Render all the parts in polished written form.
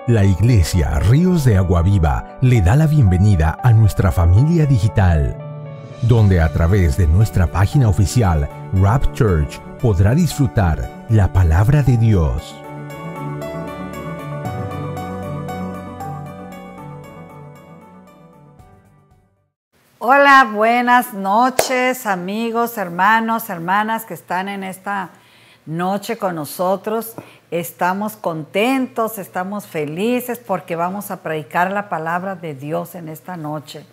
La Iglesia Ríos de Agua Viva le da la bienvenida a nuestra familia digital, donde a través de nuestra página oficial Rap Church podrá disfrutar la palabra de Dios. Hola, buenas noches, amigos, hermanos, hermanas que están en esta noche con nosotros. Estamos contentos, estamos felices porque vamos a predicar la palabra de Dios en esta noche.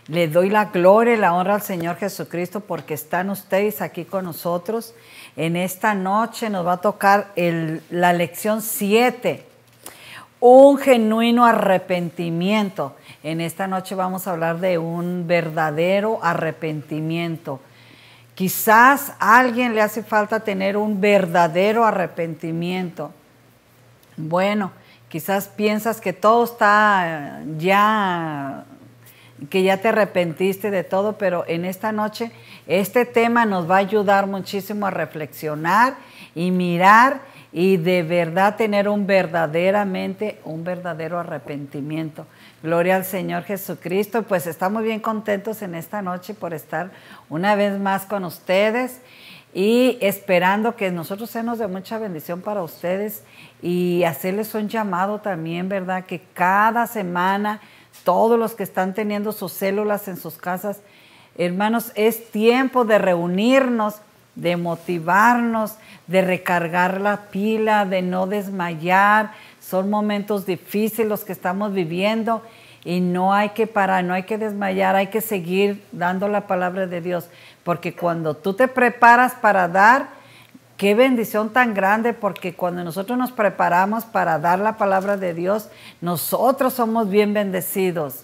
Le doy la gloria y la honra al Señor Jesucristo porque están ustedes aquí con nosotros. En esta noche nos va a tocar la lección 7, un genuino arrepentimiento. En esta noche vamos a hablar de un verdadero arrepentimiento. Quizás a alguien le hace falta tener un verdadero arrepentimiento. Bueno, quizás piensas que todo está que ya te arrepentiste de todo, pero en esta noche este tema nos va a ayudar muchísimo a reflexionar y mirar y de verdad tener un verdadero arrepentimiento. Gloria al Señor Jesucristo. Pues estamos bien contentos en esta noche por estar una vez más con ustedes y esperando que nosotros seamos de mucha bendición para ustedes y hacerles un llamado también, ¿verdad? Que cada semana todos los que están teniendo sus células en sus casas, hermanos, es tiempo de reunirnos, de motivarnos, de recargar la pila, de no desmayar. Son momentos difíciles los que estamos viviendo y no hay que parar, no hay que desmayar, hay que seguir dando la palabra de Dios. Porque cuando tú te preparas para dar, qué bendición tan grande, porque cuando nosotros nos preparamos para dar la palabra de Dios, nosotros somos bien bendecidos.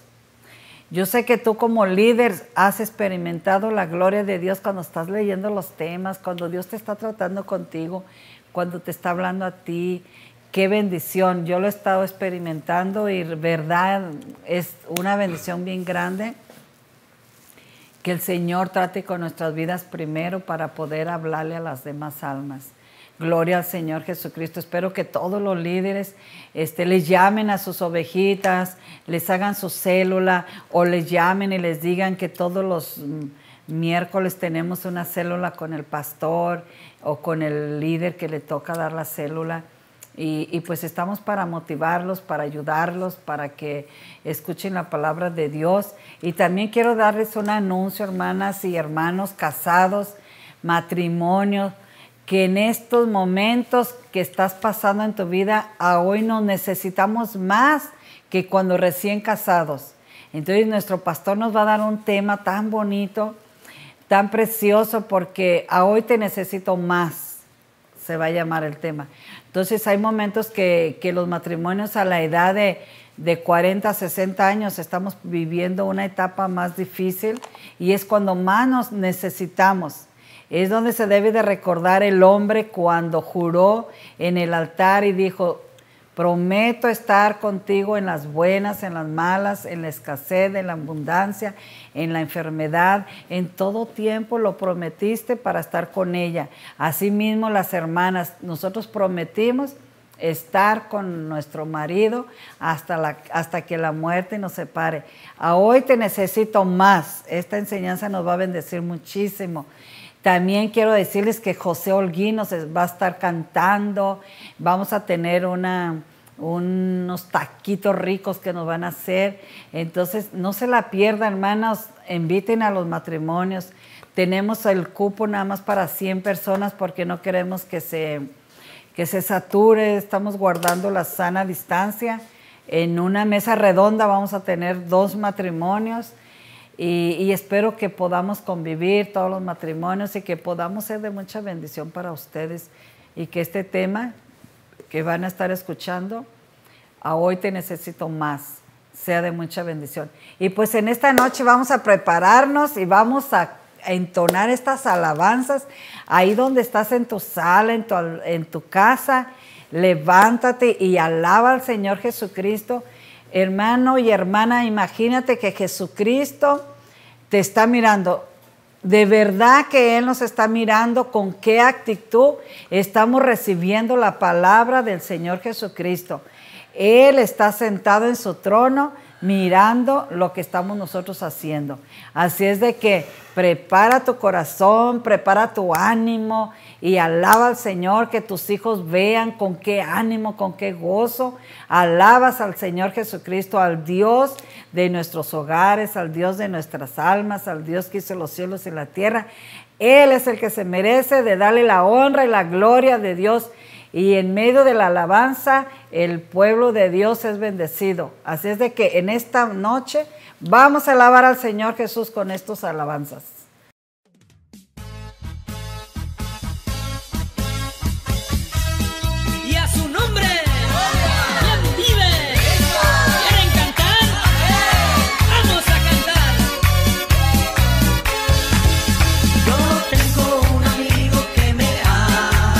Yo sé que tú como líder has experimentado la gloria de Dios cuando estás leyendo los temas, cuando Dios te está tratando contigo, cuando te está hablando a ti. Qué bendición, yo lo he estado experimentando y verdad es una bendición bien grande que el Señor trate con nuestras vidas primero para poder hablarle a las demás almas. Gloria al Señor Jesucristo. Espero que todos los líderes les llamen a sus ovejitas, les hagan su célula o les llamen y les digan que todos los miércoles tenemos una célula con el pastor o con el líder que le toca dar la célula. Y pues estamos para motivarlos, para ayudarlos, para que escuchen la palabra de Dios. Y también quiero darles un anuncio, hermanas y hermanos casados, matrimonios, que en estos momentos que estás pasando en tu vida, a hoy nos necesitamos más que cuando recién casados. Entonces nuestro pastor nos va a dar un tema tan bonito, tan precioso, porque a hoy te necesito más, se va a llamar el tema. Entonces hay momentos que los matrimonios a la edad de 40, 60 años estamos viviendo una etapa más difícil y es cuando más nos necesitamos. Es donde se debe de recordar el hombre cuando juró en el altar y dijo: prometo estar contigo en las buenas, en las malas, en la escasez, en la abundancia, en la enfermedad. En todo tiempo lo prometiste para estar con ella. Asimismo, las hermanas, nosotros prometimos estar con nuestro marido hasta que la muerte nos separe. A hoy te necesito más. Esta enseñanza nos va a bendecir muchísimo. También quiero decirles que José Holguín nos va a estar cantando. Vamos a tener unos taquitos ricos que nos van a hacer. Entonces, no se la pierdan, hermanos. Inviten a los matrimonios. Tenemos el cupo nada más para 100 personas porque no queremos que se sature. Estamos guardando la sana distancia. En una mesa redonda vamos a tener 2 matrimonios. Y espero que podamos convivir todos los matrimonios y que podamos ser de mucha bendición para ustedes y que este tema que van a estar escuchando, a hoy te necesito más, sea de mucha bendición. Y pues en esta noche vamos a prepararnos y vamos a entonar estas alabanzas ahí donde estás en tu sala, en tu casa. Levántate y alaba al Señor Jesucristo. Hermano y hermana, imagínate que Jesucristo te está mirando. de verdad que Él nos está mirando, con qué actitud estamos recibiendo la palabra del Señor Jesucristo. Él está sentado en su trono mirando lo que estamos nosotros haciendo. Así es de que prepara tu corazón, prepara tu ánimo y alaba al Señor, que tus hijos vean con qué ánimo, con qué gozo alabas al Señor Jesucristo, al Dios de nuestros hogares, al Dios de nuestras almas, al Dios que hizo los cielos y la tierra. Él es el que se merece de darle la honra y la gloria de Dios. Y en medio de la alabanza, el pueblo de Dios es bendecido. Así es de que en esta noche vamos a alabar al Señor Jesús con estas alabanzas. Y a su nombre, ¿quién vive? ¿Quieren cantar? ¡Vamos a cantar! Yo tengo un amigo que me ama,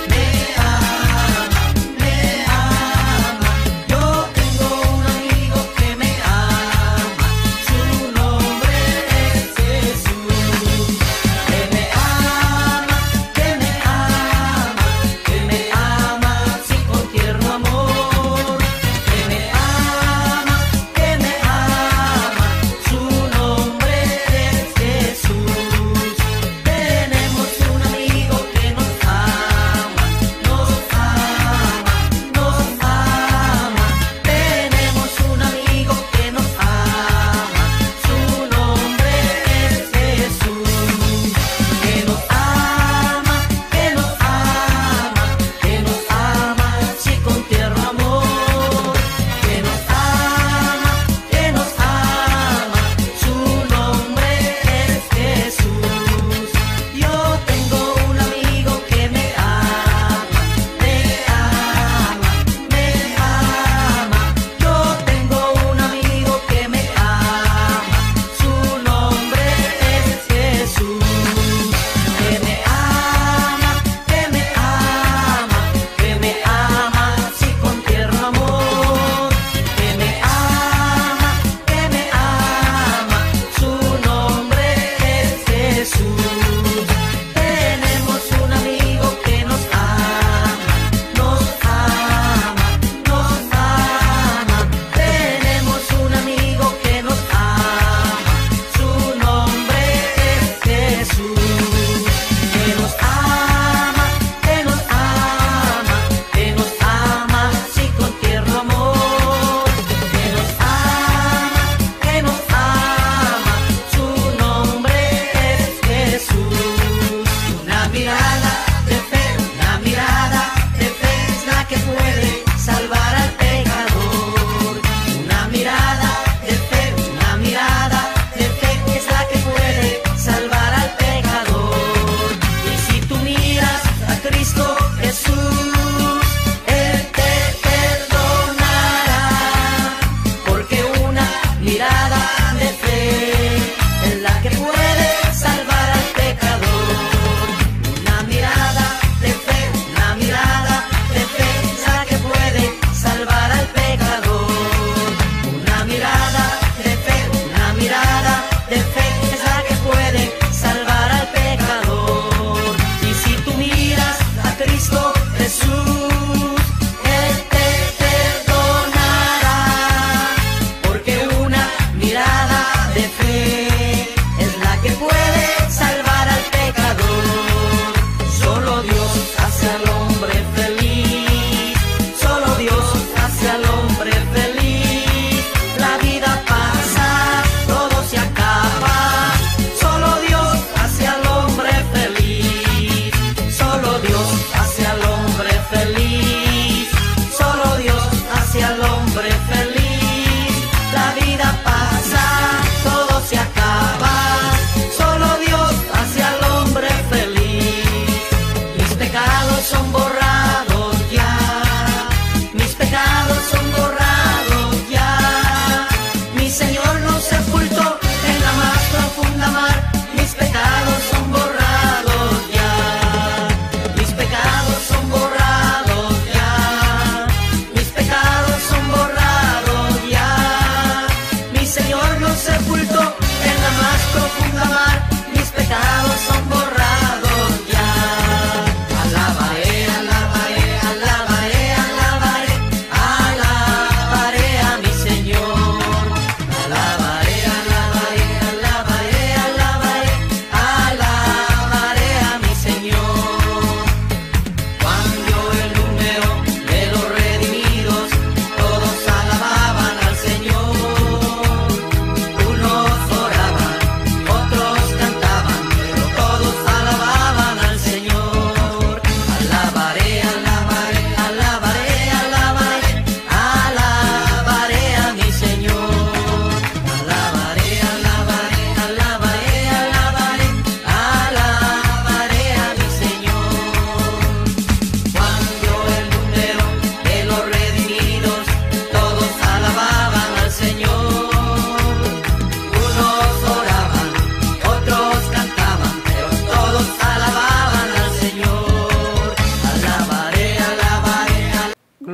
me ama, me ama. Yo tengo un amigo que me ama, su nombre es Jesús.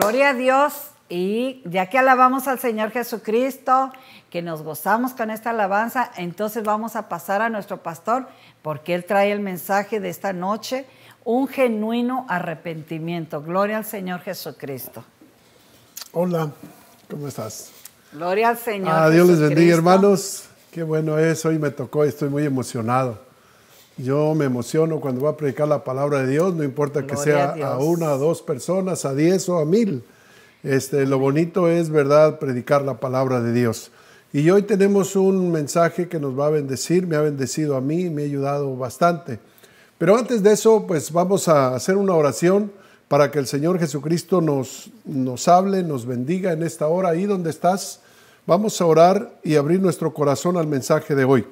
Gloria a Dios. Y ya que alabamos al Señor Jesucristo, que nos gozamos con esta alabanza, entonces vamos a pasar a nuestro pastor, porque él trae el mensaje de esta noche, un genuino arrepentimiento. Gloria al Señor Jesucristo. Hola, ¿cómo estás? Gloria al Señor Dios les Jesucristo. bendiga, hermanos. Qué bueno es, hoy me tocó, estoy muy emocionado. Yo me emociono cuando voy a predicar la palabra de Dios, no importa que Gloria sea a a Dios. 1, a 2 personas, a 10 o a 1000. Lo bonito es, ¿verdad?, predicar la palabra de Dios. Y hoy tenemos un mensaje que nos va a bendecir, me ha bendecido a mí, me ha ayudado bastante. Pero antes de eso, pues vamos a hacer una oración para que el Señor Jesucristo nos hable, nos bendiga en esta hora. Ahí donde estás, vamos a orar y abrir nuestro corazón al mensaje de hoy.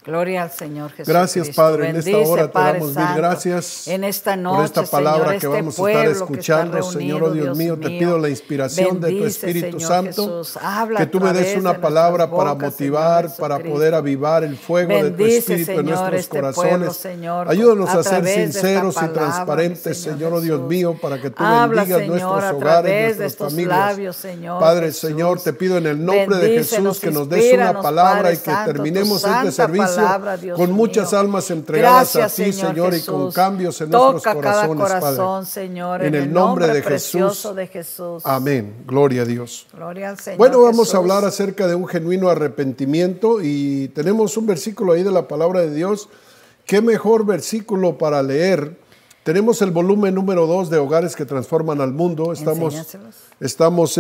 Gloria al Señor Jesucristo. Gracias, Padre, en esta Bendice, hora te Padre damos mil Santo, gracias en esta noche, por esta palabra Señor, que vamos a estar pueblo escuchando. que está Señor, reunido, oh Dios mío, te pido la inspiración de tu Bendice, Espíritu Señor Santo, Jesús. Habla que tú me a des través una de palabra nuestras para bocas, motivar, Señor para Jesucristo. poder avivar el fuego de tu Bendice, Espíritu en Señor, nuestros este corazones. pueblo, Señor, Ayúdanos a a ser través de esta sinceros y palabra, transparentes, Señor Señor, oh Dios Jesús. mío, para que tú Habla, bendigas Señor, nuestros a hogares, través de nuestras estos familias. labios, Señor Padre, Jesús. Señor, te pido en el nombre de Bendícenos, Jesús que nos des una inspíranos, palabra Padre y que Santo, tu terminemos este santa servicio palabra, Dios con muchas mío. almas entregadas Gracias, a ti, Señor, y con Jesús. cambios en Toca nuestros cada corazones, corazón, Padre. Señor, En el nombre de precioso Jesús. de Jesús. Amén. Gloria a Dios. Gloria al Señor Bueno, vamos Jesús. a hablar acerca de un genuino arrepentimiento y tenemos un versículo ahí de la palabra de Dios. Qué mejor versículo para leer. Tenemos el volumen número 2 de Hogares que Transforman al Mundo. Enséñaselos. Estamos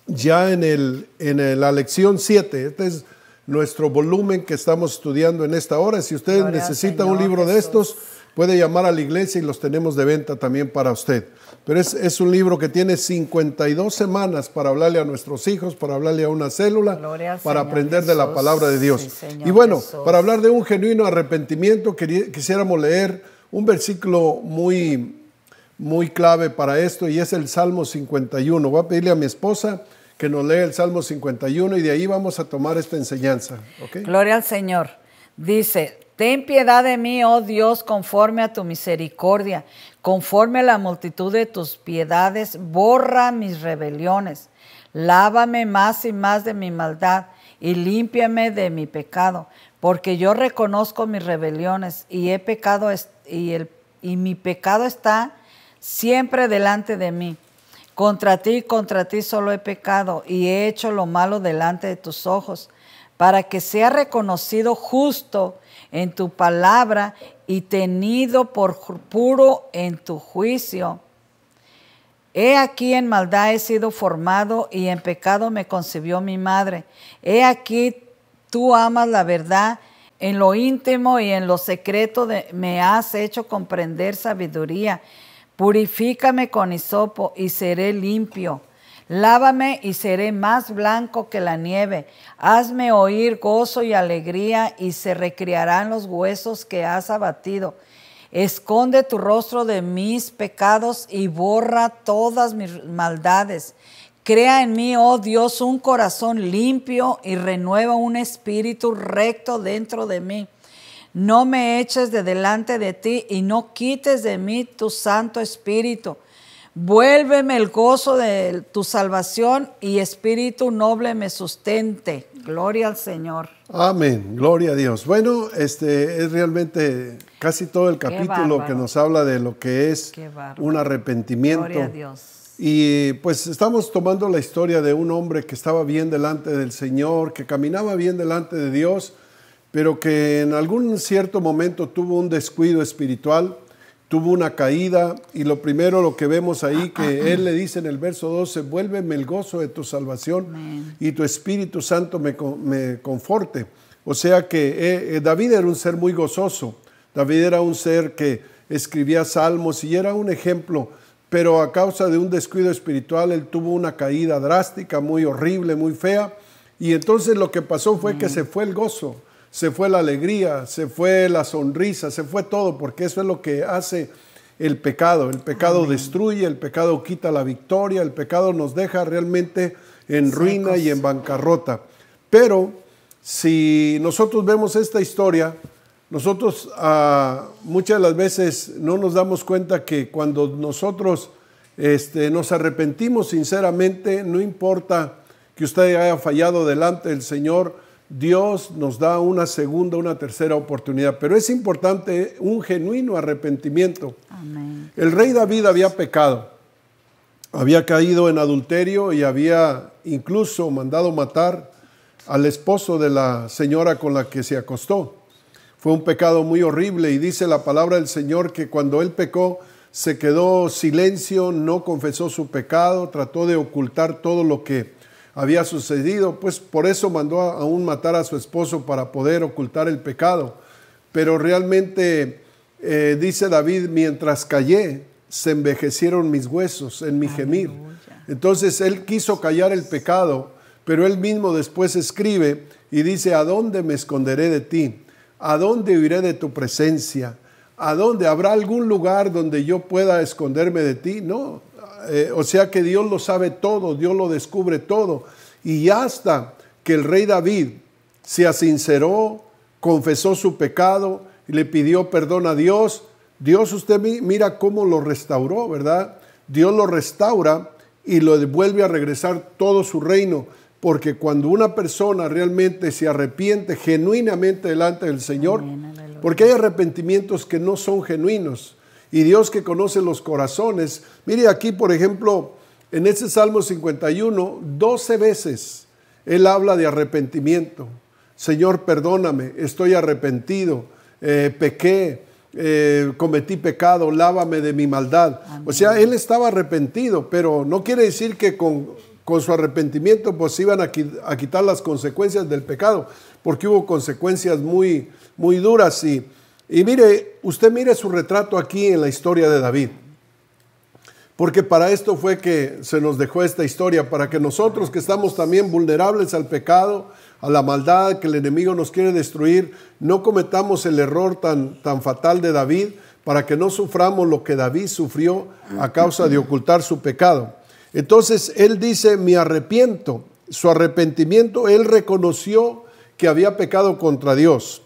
ya en la lección 7. Este es nuestro volumen que estamos estudiando en esta hora. Si usted Gloria al necesita Señor un libro de Jesús. estos, puede llamar a la iglesia y los tenemos de venta también para usted. Pero es un libro que tiene 52 semanas para hablarle a nuestros hijos, para hablarle a una célula, Gloria al para Señor aprender de la Jesús. palabra de Dios. Sí, Señor Y bueno, Jesús. para hablar de un genuino arrepentimiento, quisiéramos leer un versículo muy clave para esto, y es el Salmo 51. Voy a pedirle a mi esposa que nos lea el Salmo 51 y de ahí vamos a tomar esta enseñanza. ¿Okay? Gloria al Señor. Dice, ten piedad de mí, oh Dios, conforme a tu misericordia, conforme a la multitud de tus piedades, borra mis rebeliones. Lávame más y más de mi maldad y límpiame de mi pecado, porque yo reconozco mis rebeliones y he pecado y mi pecado está siempre delante de mí. Contra ti solo he pecado y he hecho lo malo delante de tus ojos, para que sea reconocido justo en tu palabra y tenido por puro en tu juicio. He aquí en maldad he sido formado y en pecado me concibió mi madre. He aquí tú amas la verdad, en lo íntimo y en lo secreto me has hecho comprender sabiduría. Purifícame con hisopo y seré limpio. Lávame y seré más blanco que la nieve. Hazme oír gozo y alegría y se recrearán los huesos que has abatido. Esconde tu rostro de mis pecados y borra todas mis maldades. Crea en mí, oh Dios, un corazón limpio y renueva un espíritu recto dentro de mí. No me eches de delante de ti y no quites de mí tu Santo Espíritu. Vuélveme el gozo de tu salvación y espíritu noble me sustente. Gloria al Señor. Amén, gloria a Dios. Bueno, es realmente casi todo el capítulo que nos habla de lo que es un arrepentimiento. Gloria a Dios. Y pues estamos tomando la historia de un hombre que estaba bien delante del Señor, que caminaba bien delante de Dios, pero que en algún cierto momento tuvo un descuido espiritual, tuvo una caída, y lo primero lo que vemos ahí, que él le dice en el verso 12, vuélveme el gozo de tu salvación. Amén. Y tu Espíritu Santo me conforte. O sea que David era un ser muy gozoso, David era un ser que escribía salmos y era un ejemplo, pero a causa de un descuido espiritual él tuvo una caída drástica, muy horrible, muy fea, y entonces lo que pasó fue que se fue el gozo, se fue la alegría, se fue la sonrisa, se fue todo, porque eso es lo que hace el pecado. El pecado Amén. Destruye, el pecado quita la victoria, el pecado nos deja realmente en ruina y en bancarrota. Pero si nosotros vemos esta historia, nosotros muchas de las veces no nos damos cuenta que cuando nosotros nos arrepentimos sinceramente, no importa que usted haya fallado delante del Señor, Dios nos da una segunda, una tercera oportunidad, pero es importante un genuino arrepentimiento. Amén. El rey David había pecado, había caído en adulterio y había incluso mandado matar al esposo de la señora con la que se acostó. Fue un pecado muy horrible y dice la palabra del Señor que cuando él pecó se quedó silencio, no confesó su pecado, trató de ocultar todo lo que había sucedido, pues por eso mandó aún matar a su esposo para poder ocultar el pecado. Pero realmente dice David, mientras callé, se envejecieron mis huesos en mi gemir. Entonces él quiso callar el pecado, pero él mismo después escribe y dice, ¿a dónde me esconderé de ti? ¿A dónde huiré de tu presencia? ¿A dónde? ¿Habrá algún lugar donde yo pueda esconderme de ti? No. O sea que Dios lo sabe todo, Dios lo descubre todo. Y hasta que el rey David se asinceró, confesó su pecado y le pidió perdón a Dios, Dios, usted mira cómo lo restauró, ¿verdad? Dios lo restaura y lo devuelve a regresar todo su reino. Porque cuando una persona realmente se arrepiente genuinamente delante del Señor, porque hay arrepentimientos que no son genuinos, y Dios que conoce los corazones, mire aquí por ejemplo, en ese Salmo 51, 12 veces Él habla de arrepentimiento. Señor, perdóname, estoy arrepentido, pequé, cometí pecado, lávame de mi maldad. Amén. O sea, Él estaba arrepentido, pero no quiere decir que con su arrepentimiento pues iban a quitar las consecuencias del pecado, porque hubo consecuencias muy, muy duras. Y mire, usted mire su retrato aquí en la historia de David, porque para esto fue que se nos dejó esta historia, para que nosotros que estamos también vulnerables al pecado, a la maldad, que el enemigo nos quiere destruir, no cometamos el error tan fatal de David, para que no suframos lo que David sufrió a causa de ocultar su pecado. Entonces él dice, me arrepiento. Su arrepentimiento, él reconoció que había pecado contra Dios.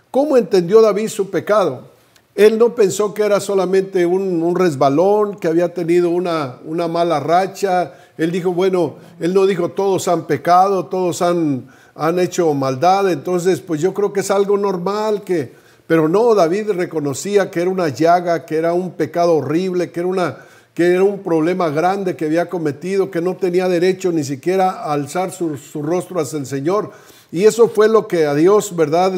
¿Cómo entendió David su pecado? Él no pensó que era solamente un resbalón, que había tenido una mala racha. Él dijo, bueno, él no dijo todos han pecado, todos han hecho maldad, entonces pues yo creo que es algo normal. Pero no, David reconocía que era una llaga, que era un pecado horrible, que era un problema grande que había cometido, que no tenía derecho ni siquiera a alzar su rostro hacia el Señor. Y eso fue lo que a Dios, ¿verdad?,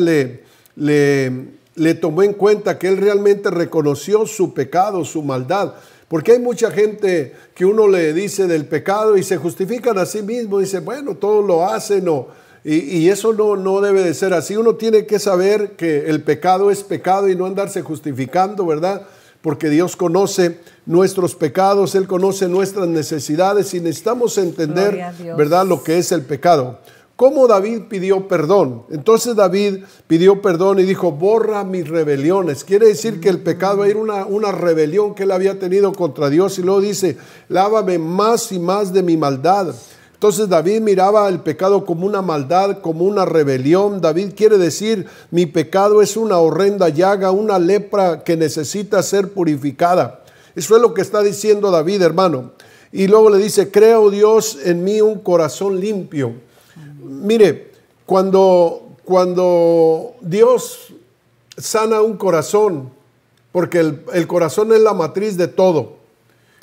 le tomó en cuenta, que él realmente reconoció su pecado, su maldad. Porque hay mucha gente que uno le dice del pecado y se justifican a sí mismo, dice, bueno, todos lo hacen, y eso no debe de ser así. Uno tiene que saber que el pecado es pecado y no andarse justificando, ¿verdad? Porque Dios conoce nuestros pecados, Él conoce nuestras necesidades y necesitamos entender, ¿verdad?, lo que es el pecado. ¿Cómo David pidió perdón? Entonces David pidió perdón y dijo, borra mis rebeliones. Quiere decir que el pecado era una rebelión que él había tenido contra Dios, y luego dice, lávame más y más de mi maldad. Entonces David miraba el pecado como una maldad, como una rebelión. David quiere decir, mi pecado es una horrenda llaga, una lepra que necesita ser purificada. Eso es lo que está diciendo David, hermano. Y luego le dice, crea, oh Dios, en mí un corazón limpio. Mire, cuando Dios sana un corazón, porque el corazón es la matriz de todo.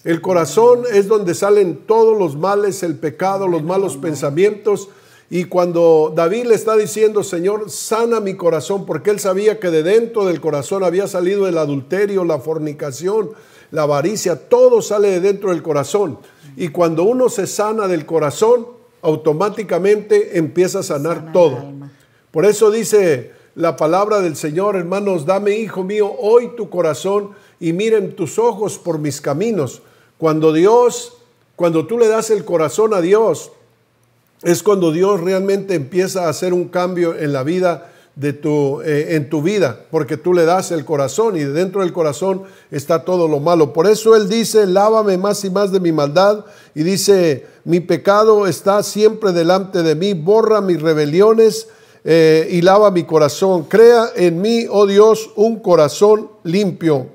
El corazón es donde salen todos los males, el pecado, los malos pensamientos. Y cuando David le está diciendo, Señor, sana mi corazón, porque él sabía que de dentro del corazón había salido el adulterio, la fornicación, la avaricia, todo sale de dentro del corazón. Y cuando uno se sana del corazón, automáticamente empieza a sanar todo. Por eso dice la palabra del Señor, hermanos, dame, hijo mío, hoy tu corazón y miren tus ojos por mis caminos. Cuando tú le das el corazón a Dios, es cuando Dios realmente empieza a hacer un cambio en la vida en tu vida, porque tú le das el corazón y dentro del corazón está todo lo malo. Por eso él dice, lávame más y más de mi maldad, y dice, mi pecado está siempre delante de mí, borra mis rebeliones y lava mi corazón. Crea en mí, oh Dios, un corazón limpio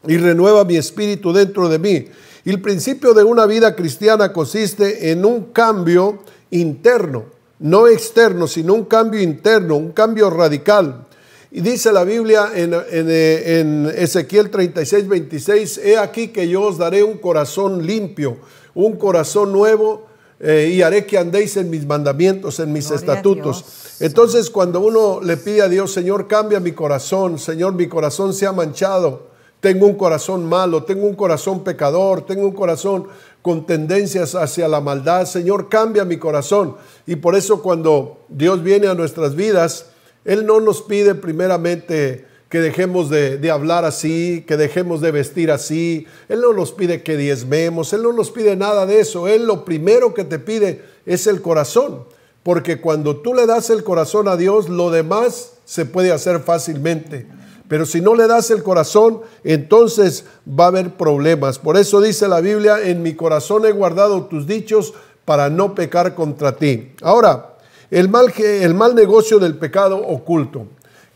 y renueva mi espíritu dentro de mí. Y el principio de una vida cristiana consiste en un cambio interno, no externo, sino un cambio interno, un cambio radical. Y dice la Biblia en Ezequiel 36, 26, he aquí que yo os daré un corazón limpio, un corazón nuevo, y haré que andéis en mis mandamientos, en mis Gloria estatutos. a Dios. Entonces, cuando uno le pide a Dios, Señor, cambia mi corazón, Señor, mi corazón se ha manchado, tengo un corazón malo, tengo un corazón pecador, tengo un corazón con tendencias hacia la maldad, Señor, cambia mi corazón. Y por eso cuando Dios viene a nuestras vidas, Él no nos pide primeramente que dejemos de hablar así, que dejemos de vestir así. Él no nos pide que diezmemos, Él no nos pide nada de eso. Él lo primero que te pide es el corazón, porque cuando tú le das el corazón a Dios, lo demás se puede hacer fácilmente. Pero si no le das el corazón, entonces va a haber problemas. Por eso dice la Biblia, en mi corazón he guardado tus dichos para no pecar contra ti. Ahora, el mal negocio del pecado oculto.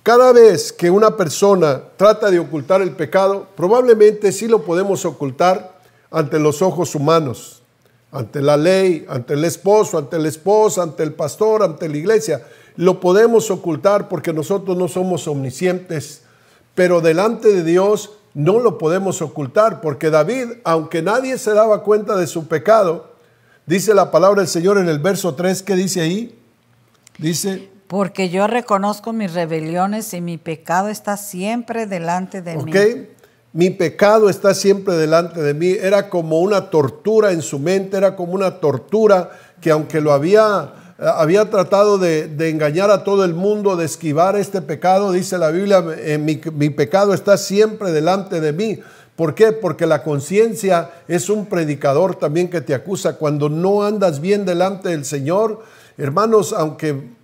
Cada vez que una persona trata de ocultar el pecado, probablemente sí lo podemos ocultar ante los ojos humanos, ante la ley, ante el esposo, ante la esposa, ante el pastor, ante la iglesia. Lo podemos ocultar porque nosotros no somos omniscientes, pero delante de Dios no lo podemos ocultar, porque David, aunque nadie se daba cuenta de su pecado, dice la palabra del Señor en el verso 3, ¿qué dice ahí? Dice, porque yo reconozco mis rebeliones y mi pecado está siempre delante de mí. Mi pecado está siempre delante de mí. Era como una tortura en su mente, era como una tortura que aunque lo había tratado de engañar a todo el mundo, de esquivar este pecado, dice la Biblia, mi pecado está siempre delante de mí. ¿Por qué? Porque la conciencia es un predicador también que te acusa. Cuando no andas bien delante del Señor, hermanos,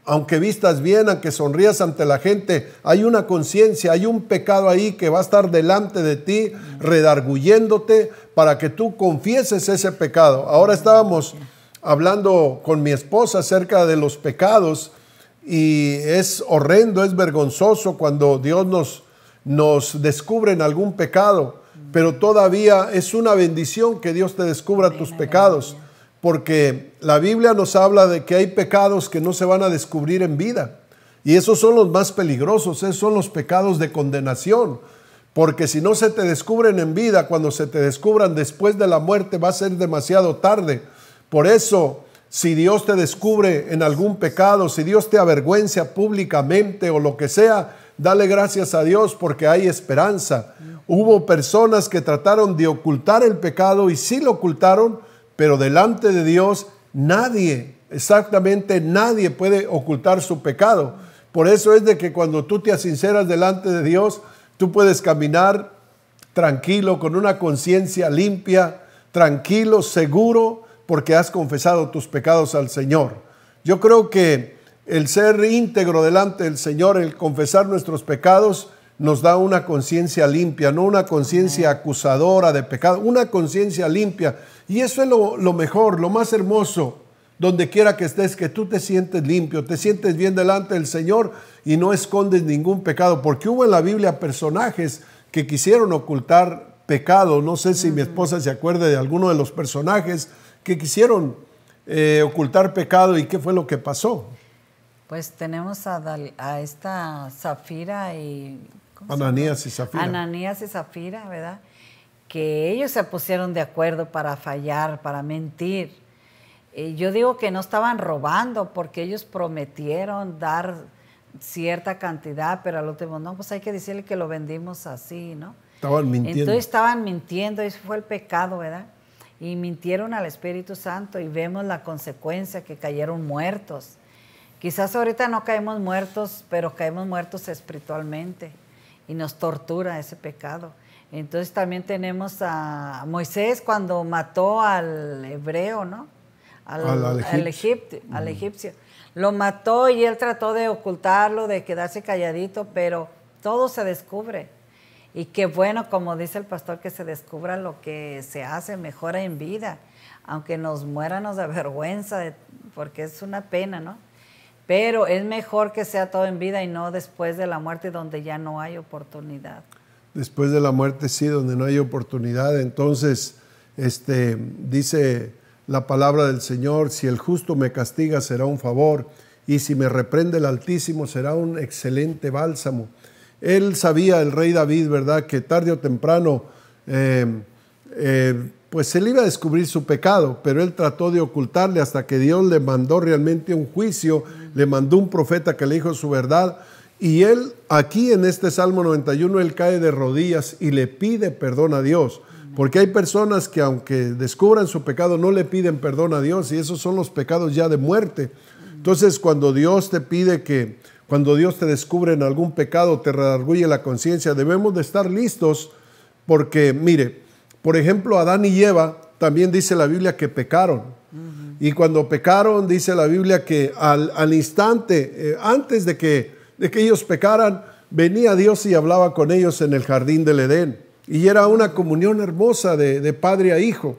aunque vistas bien, aunque sonrías ante la gente, hay una conciencia, hay un pecado ahí que va a estar delante de ti, redarguyéndote para que tú confieses ese pecado. Ahora estábamos hablando con mi esposa acerca de los pecados y es horrendo, es vergonzoso cuando Dios nos descubre en algún pecado, pero todavía es una bendición que Dios te descubra tus pecados, porque la Biblia nos habla de que hay pecados que no se van a descubrir en vida, y esos son los más peligrosos, esos son los pecados de condenación, porque si no se te descubren en vida, cuando se te descubran después de la muerte va a ser demasiado tarde. Por eso, si Dios te descubre en algún pecado, si Dios te avergüenza públicamente o lo que sea, dale gracias a Dios porque hay esperanza. Hubo personas que trataron de ocultar el pecado y sí lo ocultaron, pero delante de Dios nadie, exactamente nadie puede ocultar su pecado. Por eso es de que cuando tú te sinceras delante de Dios, tú puedes caminar tranquilo, con una conciencia limpia, tranquilo, seguro, porque has confesado tus pecados al Señor. Yo creo que el ser íntegro delante del Señor, el confesar nuestros pecados, nos da una conciencia limpia, no una conciencia acusadora de pecado, una conciencia limpia. Y eso es lo mejor, lo más hermoso, donde quiera que estés, que tú te sientes limpio, te sientes bien delante del Señor y no escondes ningún pecado, porque hubo en la Biblia personajes que quisieron ocultar pecado. No sé si mi esposa se acuerda de alguno de los personajes que quisieron ocultar pecado y qué fue lo que pasó. Pues tenemos a esta Zafira y... Ananías y Zafira. Ananías y Zafira, ¿verdad? Que ellos se pusieron de acuerdo para fallar, para mentir. Yo digo que no estaban robando porque ellos prometieron dar cierta cantidad, pero al último, no, pues hay que decirle que lo vendimos así, ¿no? Estaban mintiendo. Entonces estaban mintiendo, eso fue el pecado, ¿verdad? Y mintieron al Espíritu Santo y vemos la consecuencia, que cayeron muertos. Quizás ahorita no caemos muertos, pero caemos muertos espiritualmente y nos tortura ese pecado. Entonces también tenemos a Moisés cuando mató al hebreo, ¿no? Al egipcio. Lo mató y él trató de ocultarlo, de quedarse calladito, pero todo se descubre. Y qué bueno, como dice el pastor, que se descubra lo que se hace, mejora en vida. Aunque nos muéramos de vergüenza, porque es una pena, ¿no? Pero es mejor que sea todo en vida y no después de la muerte, donde ya no hay oportunidad. Después de la muerte, sí, donde no hay oportunidad. Entonces, dice la palabra del Señor, si el justo me castiga será un favor, y si me reprende el Altísimo será un excelente bálsamo. Él sabía, el rey David, ¿verdad?, que tarde o temprano pues se le iba a descubrir su pecado, pero él trató de ocultarle hasta que Dios le mandó realmente un juicio, le mandó un profeta que le dijo su verdad, y él aquí en este Salmo 91, él cae de rodillas y le pide perdón a Dios, porque hay personas que aunque descubran su pecado no le piden perdón a Dios, y esos son los pecados ya de muerte. Entonces cuando Dios te pide cuando Dios te descubre en algún pecado, te redarguye la conciencia, debemos de estar listos, porque mire, por ejemplo, Adán y Eva, también dice la Biblia que pecaron. Y cuando pecaron, dice la Biblia que al instante, antes de que ellos pecaran, venía Dios y hablaba con ellos en el jardín del Edén. Y era una comunión hermosa de padre a hijo.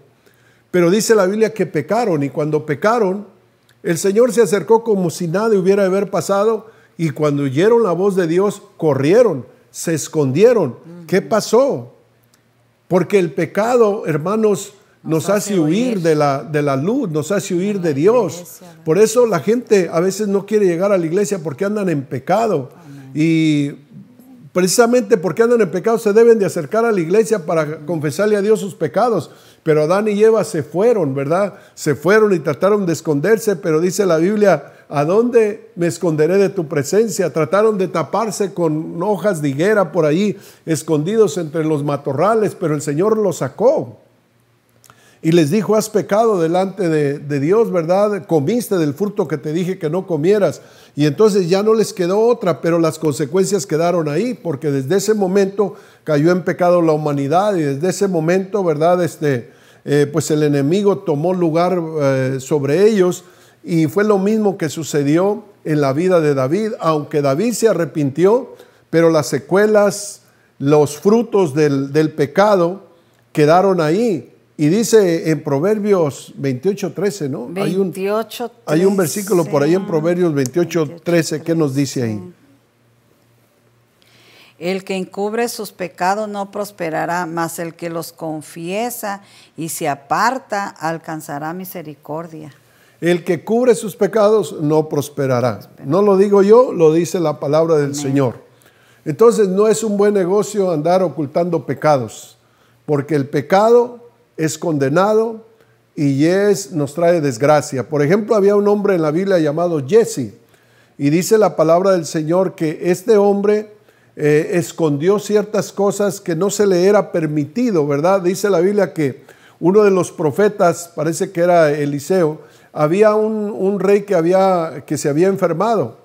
Pero dice la Biblia que pecaron, y cuando pecaron, el Señor se acercó como si nada hubiera de haber pasado, y cuando oyeron la voz de Dios, corrieron, se escondieron. ¿Qué pasó? Porque el pecado, hermanos, nos hace huir de la luz, nos hace huir de Dios. Por eso la gente a veces no quiere llegar a la iglesia porque andan en pecado. Y precisamente porque andan en pecado se deben de acercar a la iglesia para confesarle a Dios sus pecados. Pero Adán y Eva se fueron, ¿verdad? Se fueron y trataron de esconderse, pero dice la Biblia, ¿a dónde me esconderé de tu presencia? Trataron de taparse con hojas de higuera por ahí, escondidos entre los matorrales, pero el Señor los sacó. Y les dijo, has pecado delante de Dios, ¿verdad? Comiste del fruto que te dije que no comieras. Y entonces ya no les quedó otra, pero las consecuencias quedaron ahí, porque desde ese momento cayó en pecado la humanidad, y desde ese momento, ¿verdad? Pues el enemigo tomó lugar sobre ellos, y fue lo mismo que sucedió en la vida de David, aunque David se arrepintió, pero las secuelas, los frutos del pecado quedaron ahí. Y dice en Proverbios 28:13, ¿no? 28:13. Hay un versículo por ahí en Proverbios 28:13, ¿qué nos dice ahí? El que encubre sus pecados no prosperará, mas el que los confiesa y se aparta alcanzará misericordia. El que cubre sus pecados no prosperará. No lo digo yo, lo dice la palabra del Señor. Entonces no es un buen negocio andar ocultando pecados, porque el pecado es condenado y nos trae desgracia. Por ejemplo, había un hombre en la Biblia llamado Jesse, y dice la palabra del Señor que este hombre escondió ciertas cosas que no se le era permitido, ¿verdad? Dice la Biblia que uno de los profetas, parece que era Eliseo, había un rey que se había enfermado,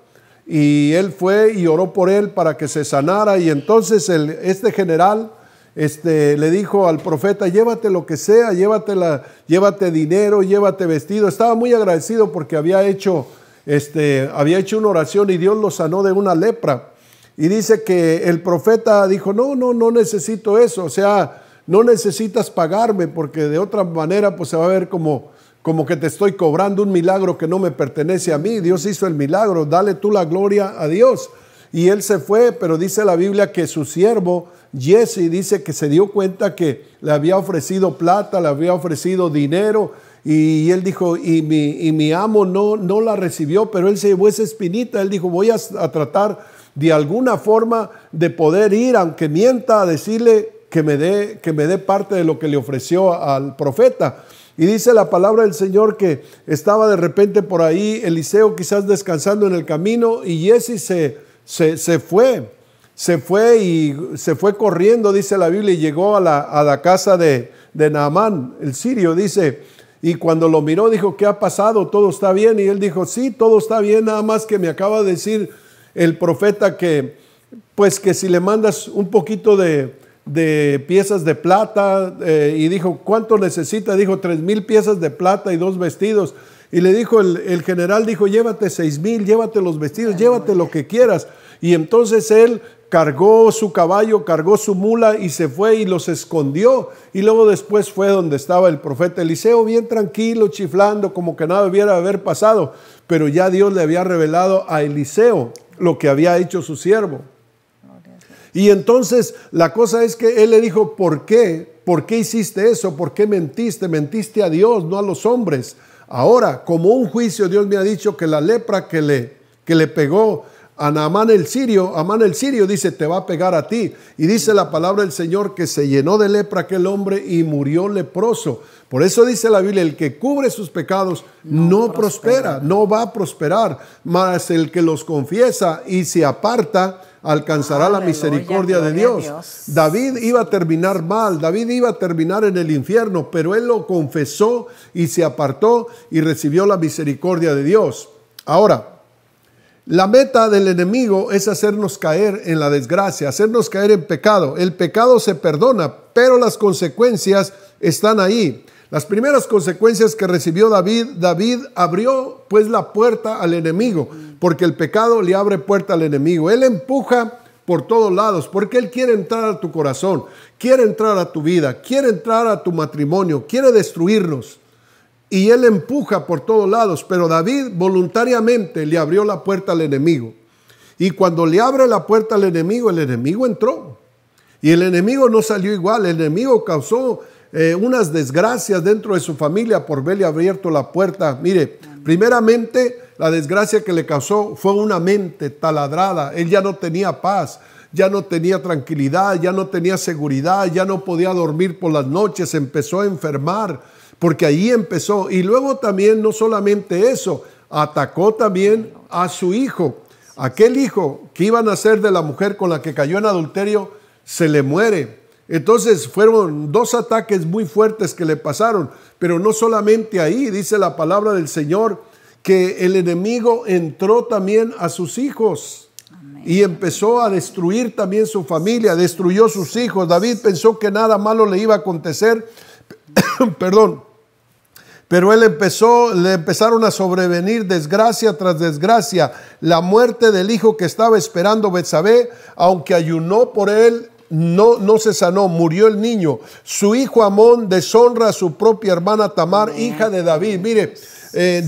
y él fue y oró por él para que se sanara, y entonces este general le dijo al profeta, llévate lo que sea, llévate dinero, llévate vestido. Estaba muy agradecido porque había hecho una oración y Dios lo sanó de una lepra. Y dice que el profeta dijo, no necesito eso, o sea, no necesitas pagarme, porque de otra manera pues se va a ver como que te estoy cobrando un milagro que no me pertenece a mí. Dios hizo el milagro, dale tú la gloria a Dios. Y él se fue, pero dice la Biblia que su siervo Jesse dice que se dio cuenta que le había ofrecido plata, le había ofrecido dinero, y él dijo, y mi amo no la recibió, pero él se llevó esa espinita. Él dijo, voy a tratar de alguna forma de poder ir, aunque mienta, a decirle que me dé parte de lo que le ofreció al profeta. Y dice la palabra del Señor que estaba de repente por ahí Eliseo quizás descansando en el camino, y Jesse se fue corriendo, dice la Biblia, y llegó a la casa de Naamán, el sirio, dice, y cuando lo miró dijo, ¿qué ha pasado? ¿Todo está bien? Y él dijo, sí, todo está bien, nada más que me acaba de decir el profeta que si le mandas un poquito de piezas de plata, y dijo, ¿cuánto necesita? Dijo, 3,000 piezas de plata y 2 vestidos. Y le dijo el general, dijo, llévate 6,000, llévate los vestidos, llévate lo que quieras. Y entonces él cargó su caballo, cargó su mula y se fue y los escondió. Y luego después fue donde estaba el profeta Eliseo, bien tranquilo, chiflando, como que nada debiera haber pasado. Pero ya Dios le había revelado a Eliseo lo que había hecho su siervo. Y entonces la cosa es que él le dijo, ¿por qué? ¿Por qué hiciste eso? ¿Por qué mentiste? Mentiste a Dios, no a los hombres. Ahora, como un juicio, Dios me ha dicho que la lepra que le pegó a Naamán el sirio, Amán el sirio dice, te va a pegar a ti. Y dice la palabra del Señor que se llenó de lepra aquel hombre y murió leproso. Por eso dice la Biblia, el que cubre sus pecados no prospera, no va a prosperar. Mas el que los confiesa y se aparta, alcanzará la misericordia de Dios. David iba a terminar mal, David iba a terminar en el infierno, pero él lo confesó y se apartó y recibió la misericordia de Dios. Ahora, la meta del enemigo es hacernos caer en la desgracia, hacernos caer en pecado. El pecado se perdona, pero las consecuencias están ahí. Las primeras consecuencias que recibió David abrió pues la puerta al enemigo, porque el pecado le abre puerta al enemigo. Él empuja por todos lados, porque él quiere entrar a tu corazón, quiere entrar a tu vida, quiere entrar a tu matrimonio, quiere destruirnos. Y él empuja por todos lados, pero David voluntariamente le abrió la puerta al enemigo. Y cuando le abre la puerta al enemigo, el enemigo entró. Y el enemigo no salió igual, el enemigo causó unas desgracias dentro de su familia por verle abierto la puerta. Mire, primeramente la desgracia que le causó fue una mente taladrada. Él ya no tenía paz, ya no tenía tranquilidad, ya no tenía seguridad, ya no podía dormir por las noches, empezó a enfermar, porque ahí empezó. Y luego también, no solamente eso, atacó también a su hijo. Aquel hijo que iba a nacer de la mujer con la que cayó en adulterio, se le muere. Entonces fueron dos ataques muy fuertes que le pasaron, pero no solamente ahí, dice la palabra del Señor, que el enemigo entró también a sus hijos. Amén. Y empezó a destruir también su familia, destruyó sus hijos. David pensó que nada malo le iba a acontecer, perdón, pero le empezaron a sobrevenir desgracia tras desgracia. La muerte del hijo que estaba esperando Betsabé, aunque ayunó por él, no se sanó, murió el niño. Su hijo Amón deshonra a su propia hermana Tamar, hija de David. Mire,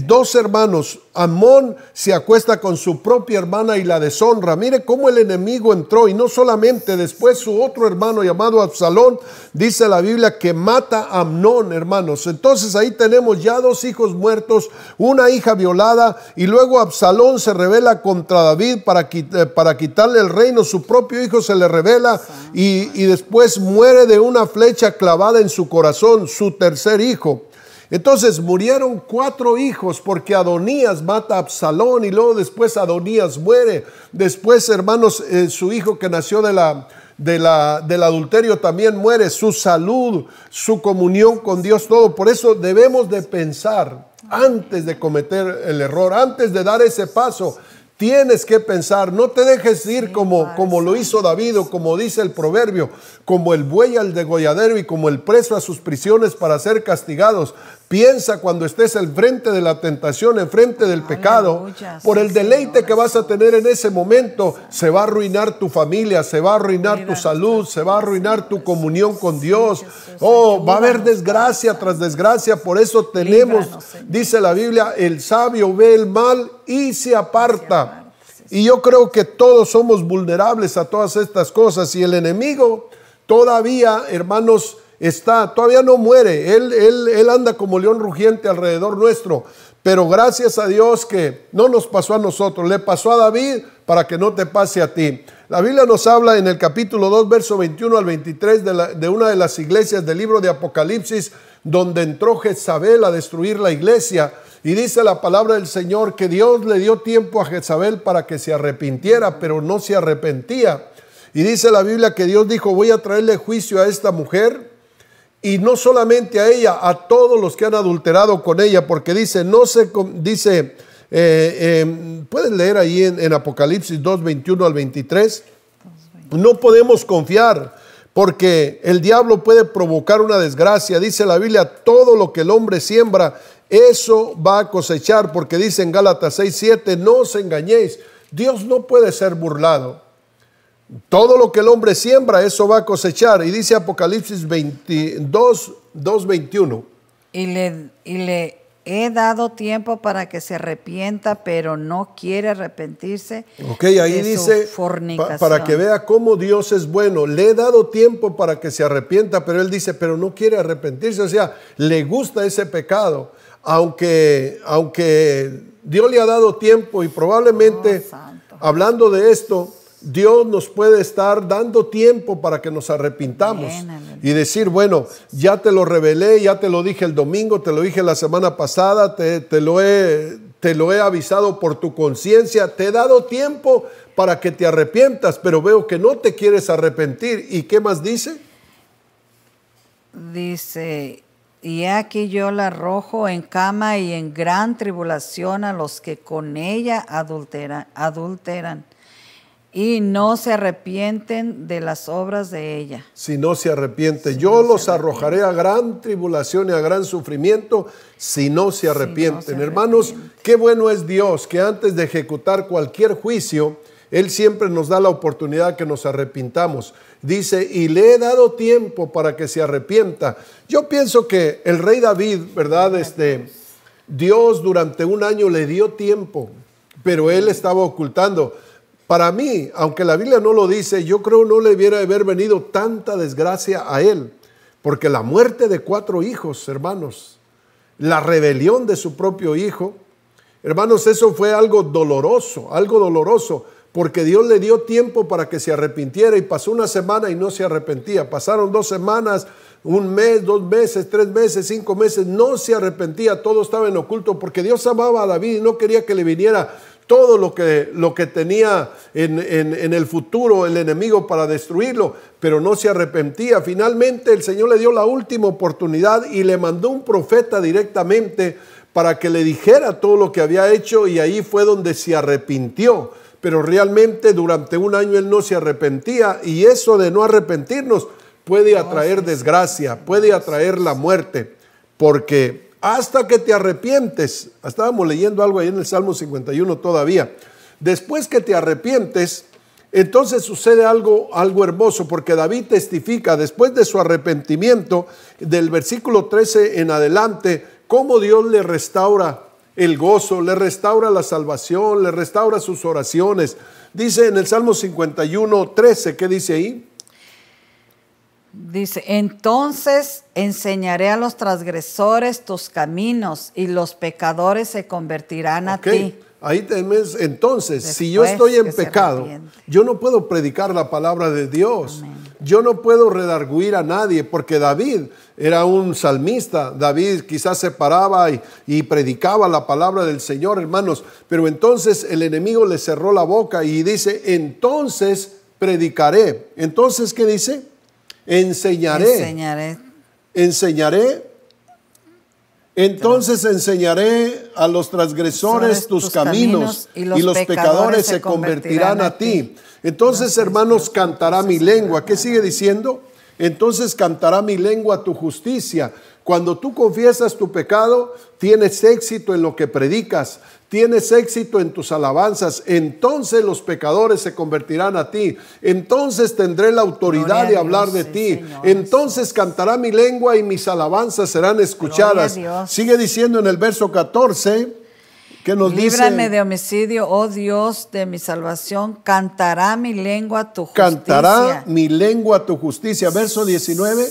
dos hermanos, Amón se acuesta con su propia hermana y la deshonra. Mire cómo el enemigo entró, y no solamente, después su otro hermano llamado Absalón, dice la Biblia que mata a Amnón, hermanos. Entonces ahí tenemos ya dos hijos muertos, una hija violada, y luego Absalón se rebela contra David para quitarle el reino. Su propio hijo se le revela y después muere de una flecha clavada en su corazón, su tercer hijo. Entonces murieron 4 hijos porque Adonías mata a Absalón y luego después Adonías muere. Después, hermanos, su hijo que nació del adulterio también muere. Su salud, su comunión con Dios, todo. Por eso debemos de pensar antes de cometer el error, antes de dar ese paso. Tienes que pensar, no te dejes ir como lo hizo David, o como dice el proverbio, como el buey al degolladero y como el preso a sus prisiones para ser castigados. Piensa cuando estés al frente de la tentación, en frente del pecado, por el deleite que vas a tener en ese momento, se va a arruinar tu familia, se va a arruinar tu salud, se va a arruinar tu comunión con Dios. Oh, va a haber desgracia tras desgracia. Por eso tenemos, dice la Biblia, el sabio ve el mal y se aparta. Y yo creo que todos somos vulnerables a todas estas cosas, y el enemigo todavía, hermanos, todavía no muere. Él anda como león rugiente alrededor nuestro, pero gracias a Dios que no nos pasó a nosotros, le pasó a David para que no te pase a ti. La Biblia nos habla en el capítulo 2, verso 21 al 23 de una de las iglesias del libro de Apocalipsis, donde entró Jezabel a destruir la iglesia. Y dice la palabra del Señor que Dios le dio tiempo a Jezabel para que se arrepintiera, pero no se arrepentía. Y dice la Biblia que Dios dijo: voy a traerle juicio a esta mujer, y no solamente a ella, a todos los que han adulterado con ella, porque dice, puedes leer ahí en Apocalipsis 2, 21 al 23, no podemos confiar, porque el diablo puede provocar una desgracia. Dice la Biblia, todo lo que el hombre siembra, eso va a cosechar, porque dice en Gálatas 6, 7, no os engañéis, Dios no puede ser burlado. Todo lo que el hombre siembra, eso va a cosechar. Y dice Apocalipsis 22, 21. Y he dado tiempo para que se arrepienta, pero no quiere arrepentirse Ok, ahí de su dice, fornicación. para que vea cómo Dios es bueno. Le he dado tiempo para que se arrepienta, pero él dice, pero no quiere arrepentirse. O sea, le gusta ese pecado, aunque Dios le ha dado tiempo y probablemente, Oh, santo. hablando de esto, Dios nos puede estar dando tiempo para que nos arrepintamos. Amén, aleluya. Y decir, bueno, ya te lo revelé, ya te lo dije el domingo, te lo dije la semana pasada, te lo he avisado por tu conciencia, te he dado tiempo para que te arrepientas, pero veo que no te quieres arrepentir. ¿Y qué más dice? Dice, y he aquí yo la arrojo en cama y en gran tribulación a los que con ella adulteran y no se arrepienten de las obras de ella. Si no se arrepiente, yo los arrojaré a gran tribulación y a gran sufrimiento si no se arrepienten. Hermanos, qué bueno es Dios que antes de ejecutar cualquier juicio, Él siempre nos da la oportunidad que nos arrepintamos. Dice, y le he dado tiempo para que se arrepienta. Yo pienso que el rey David, ¿verdad? Dios durante un año le dio tiempo, pero él estaba ocultando. Para mí, aunque la Biblia no lo dice, yo creo no le hubiera haber venido tanta desgracia a él, porque la muerte de 4 hijos, hermanos, la rebelión de su propio hijo, hermanos, eso fue algo doloroso, porque Dios le dio tiempo para que se arrepintiera y pasó una semana y no se arrepentía. Pasaron 2 semanas, 1 mes, 2 meses, 3 meses, 5 meses, no se arrepentía, todo estaba en oculto porque Dios amaba a David y no quería que le viniera todo lo que tenía en el futuro el enemigo para destruirlo, pero no se arrepentía. Finalmente el Señor le dio la última oportunidad y le mandó un profeta directamente para que le dijera todo lo que había hecho, y ahí fue donde se arrepintió. Pero realmente durante un año él no se arrepentía, y eso de no arrepentirnos puede atraer desgracia, puede atraer la muerte, porque hasta que te arrepientes, estábamos leyendo algo ahí en el Salmo 51 todavía, después que te arrepientes, entonces sucede algo hermoso, porque David testifica después de su arrepentimiento, del versículo 13 en adelante, cómo Dios le restaura el gozo, le restaura la salvación, le restaura sus oraciones. Dice en el Salmo 51, 13, ¿qué dice ahí? Dice, entonces enseñaré a los transgresores tus caminos y los pecadores se convertirán a ti. Ahí tenés, entonces, Después si yo estoy en que se pecado, arrepiente. yo no puedo predicar la palabra de Dios. Amén. Yo no puedo redarguir a nadie, porque David era un salmista. David quizás se paraba y predicaba la palabra del Señor, hermanos. Pero entonces el enemigo le cerró la boca y dice, entonces predicaré. Entonces, ¿qué dice? Enseñaré. Entonces enseñaré a los transgresores tus caminos y los pecadores se convertirán a ti. Entonces, hermanos, cantará mi lengua. ¿Qué sigue diciendo? Entonces cantará mi lengua tu justicia. Cuando tú confiesas tu pecado, tienes éxito en lo que predicas, tienes éxito en tus alabanzas. Entonces los pecadores se convertirán a ti. Entonces tendré la autoridad de hablar de ti. Entonces cantará mi lengua y mis alabanzas serán escuchadas. Sigue diciendo en el verso 14, que nos dice: líbrame de homicidio, oh Dios de mi salvación, cantará mi lengua tu justicia. Cantará mi lengua tu justicia. Verso 19,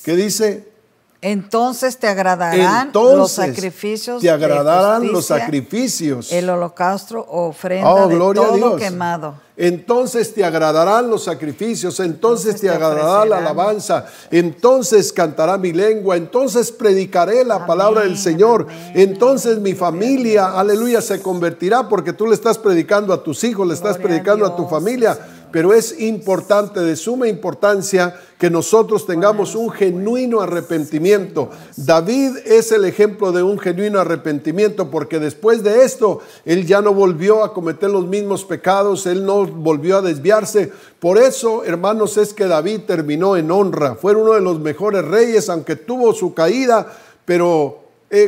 que dice: entonces te agradarán los sacrificios. Te agradarán de los justicia, sacrificios. el holocausto, ofrenda de todo quemado. Entonces te agradarán los sacrificios, entonces te agradará la alabanza, entonces cantará mi lengua, entonces predicaré la palabra del Señor, entonces mi familia, aleluya, se convertirá, porque tú le estás predicando a tus hijos, le estás predicando a tu familia. Pero es importante, de suma importancia, que nosotros tengamos un genuino arrepentimiento. David es el ejemplo de un genuino arrepentimiento, porque después de esto, él ya no volvió a cometer los mismos pecados, él no volvió a desviarse. Por eso, hermanos, es que David terminó en honra. Fue uno de los mejores reyes, aunque tuvo su caída, pero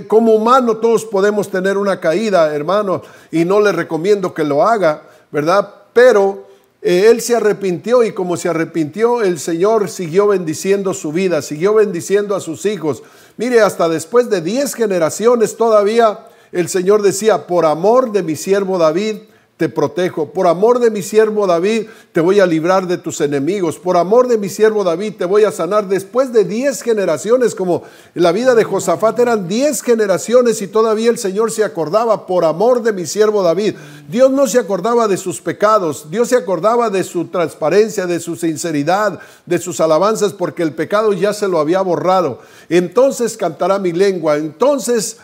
como humano todos podemos tener una caída, hermano, y no le recomiendo que lo haga, ¿verdad? Pero él se arrepintió, y como se arrepintió, el Señor siguió bendiciendo su vida, siguió bendiciendo a sus hijos. Mire, hasta después de 10 generaciones todavía el Señor decía: por amor de mi siervo David te protejo, por amor de mi siervo David te voy a librar de tus enemigos, por amor de mi siervo David te voy a sanar. Después de 10 generaciones, como en la vida de Josafat eran 10 generaciones, y todavía el Señor se acordaba: por amor de mi siervo David. Dios no se acordaba de sus pecados, Dios se acordaba de su transparencia, de su sinceridad, de sus alabanzas, porque el pecado ya se lo había borrado. Entonces cantará mi lengua, entonces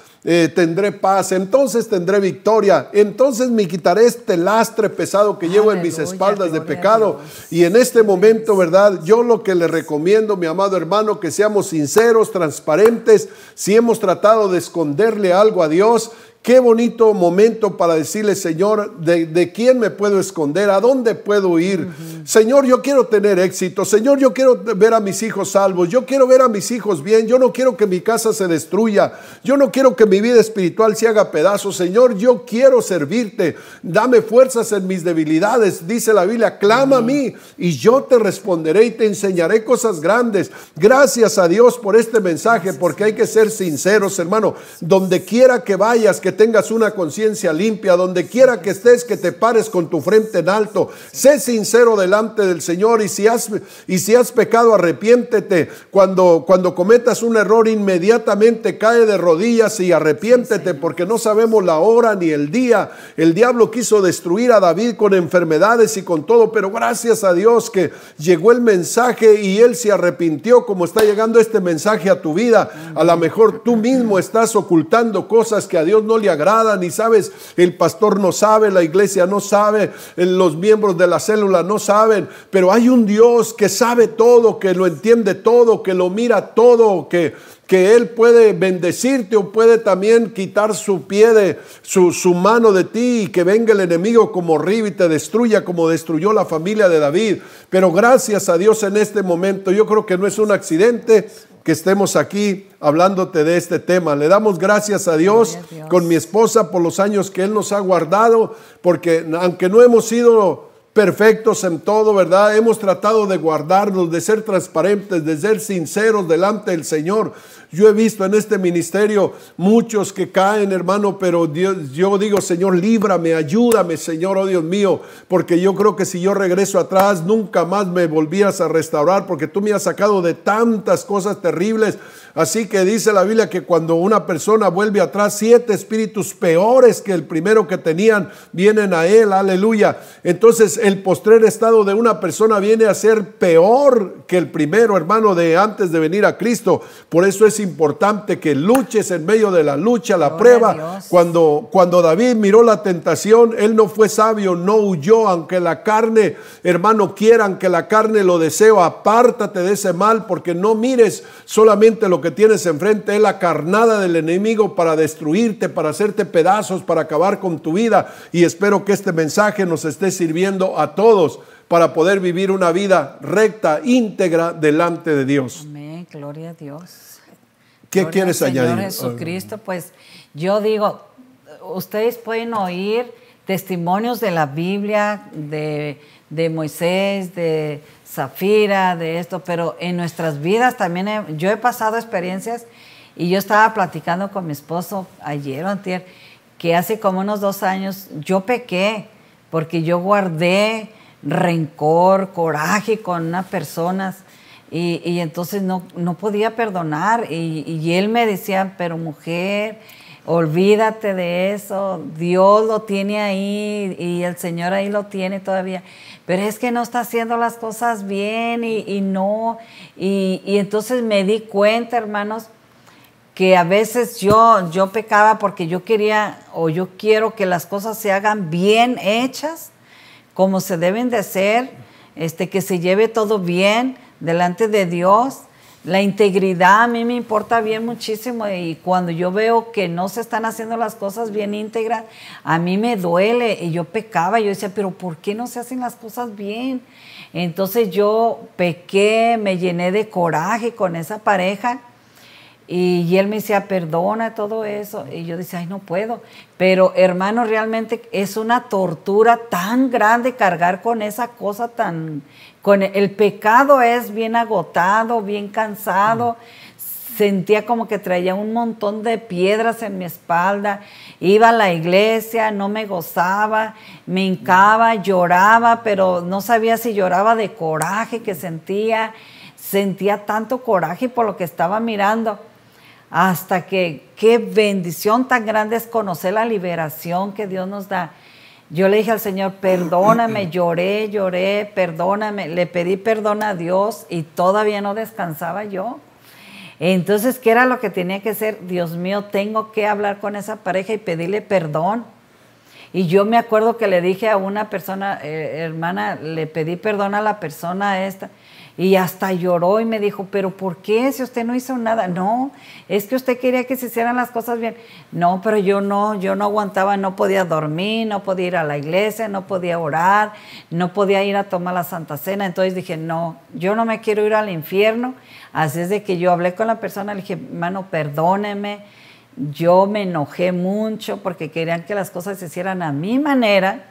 tendré paz, entonces tendré victoria, entonces me quitaré este lastre pesado que llevo en mis espaldas de pecado. Y en este momento, ¿verdad? Yo lo que le recomiendo, mi amado hermano, que seamos sinceros, transparentes. Si hemos tratado de esconderle algo a Dios, qué bonito momento para decirle: Señor, ¿de quién me puedo esconder? ¿A dónde puedo ir? Señor, yo quiero tener éxito. Señor, yo quiero ver a mis hijos salvos. Yo quiero ver a mis hijos bien. Yo no quiero que mi casa se destruya. Yo no quiero que mi vida espiritual se haga pedazos. Señor, yo quiero servirte. Dame fuerzas en mis debilidades. Dice la Biblia: clama a mí y yo te responderé y te enseñaré cosas grandes. Gracias a Dios por este mensaje, porque hay que ser sinceros, hermano. Donde quiera que vayas, que tengas una conciencia limpia. Donde quiera que estés, que te pares con tu frente en alto. Sé sincero delante del Señor, y si has pecado, arrepiéntete. Cuando cometas un error, inmediatamente cae de rodillas y arrepiéntete, porque no sabemos la hora ni el día. El diablo quiso destruir a David con enfermedades y con todo, pero gracias a Dios que llegó el mensaje y él se arrepintió, como está llegando este mensaje a tu vida. A lo mejor tú mismo estás ocultando cosas que a Dios no le agradan, y sabes, el pastor no sabe, la iglesia no sabe, los miembros de la célula no saben, pero hay un Dios que sabe todo, que lo entiende todo, que lo mira todo, que Él puede bendecirte o puede también quitar su mano de ti, y que venga el enemigo como río y te destruya, como destruyó la familia de David. Pero gracias a Dios en este momento, yo creo que no es un accidente que estemos aquí hablándote de este tema. Le damos gracias a Dios con mi esposa por los años que Él nos ha guardado, porque aunque no hemos sido perfectos en todo, ¿verdad? Hemos tratado de guardarnos, de ser transparentes, de ser sinceros delante del Señor. Yo he visto en este ministerio muchos que caen, hermano, pero yo digo: Señor, líbrame, ayúdame, Señor, oh Dios mío, porque yo creo que si yo regreso atrás, nunca más me volvieras a restaurar, porque tú me has sacado de tantas cosas terribles. Así que dice la Biblia que cuando una persona vuelve atrás, 7 espíritus peores que el primero que tenían vienen a él, aleluya. Entonces el postrer estado de una persona viene a ser peor que el primero, hermano, de antes de venir a Cristo. Por eso es importante que luches en medio de la lucha, la prueba. Cuando David miró la tentación, él no fue sabio, no huyó, aunque la carne, hermano, quiera, aunque la carne lo deseo. Apártate de ese mal, porque no mires solamente lo que tienes enfrente, es la carnada del enemigo para destruirte, para hacerte pedazos, para acabar con tu vida. Y espero que este mensaje nos esté sirviendo a todos para poder vivir una vida recta, íntegra delante de Dios. Amén, gloria a Dios. ¿Qué quieres añadir? Señor Jesucristo, pues yo digo, ustedes pueden oír testimonios de la Biblia, de Moisés, de Zafira, de esto, pero en nuestras vidas también yo he pasado experiencias, y yo estaba platicando con mi esposo ayer o antier, que hace como unos 2 años yo pequé, porque yo guardé rencor, coraje con unas personas, y entonces no podía perdonar, y él me decía: pero mujer, olvídate de eso, Dios lo tiene ahí, y el Señor ahí lo tiene todavía, pero es que no está haciendo las cosas bien, y entonces me di cuenta, hermanos, que a veces yo pecaba porque yo quería, o yo quiero que las cosas se hagan bien hechas, como se deben de ser, que se lleve todo bien delante de Dios. La integridad a mí me importa bien muchísimo, y cuando yo veo que no se están haciendo las cosas bien íntegras, a mí me duele, y yo pecaba. Yo decía: pero ¿por qué no se hacen las cosas bien? Entonces yo pequé, me llené de coraje con esa pareja, Y él me decía, perdona todo eso. Y yo decía, ay, no puedo. Pero, hermano, realmente es una tortura tan grande cargar con esa cosa tan... El pecado es bien agotado, bien cansado. Sentía como que traía un montón de piedras en mi espalda. Iba a la iglesia, no me gozaba, me hincaba, lloraba, pero no sabía si lloraba de coraje que sentía. Sentía tanto coraje por lo que estaba mirando. Hasta que qué bendición tan grande es conocer la liberación que Dios nos da. Yo le dije al Señor, perdóname, lloré, perdóname. Le pedí perdón a Dios y todavía no descansaba yo. Entonces, ¿qué era lo que tenía que hacer? Dios mío, tengo que hablar con esa pareja y pedirle perdón. Y yo me acuerdo que le dije a una persona, hermana, le pedí perdón a la persona esta. Y hasta lloró y me dijo, ¿pero por qué? Si usted no hizo nada. No, es que usted quería que se hicieran las cosas bien. No, pero yo no aguantaba, no podía dormir, no podía ir a la iglesia, no podía orar, no podía ir a tomar la Santa Cena. Entonces dije, no, yo no me quiero ir al infierno. Así es de que yo hablé con la persona, le dije, hermano, perdóneme. Yo me enojé mucho porque querían que las cosas se hicieran a mi manera.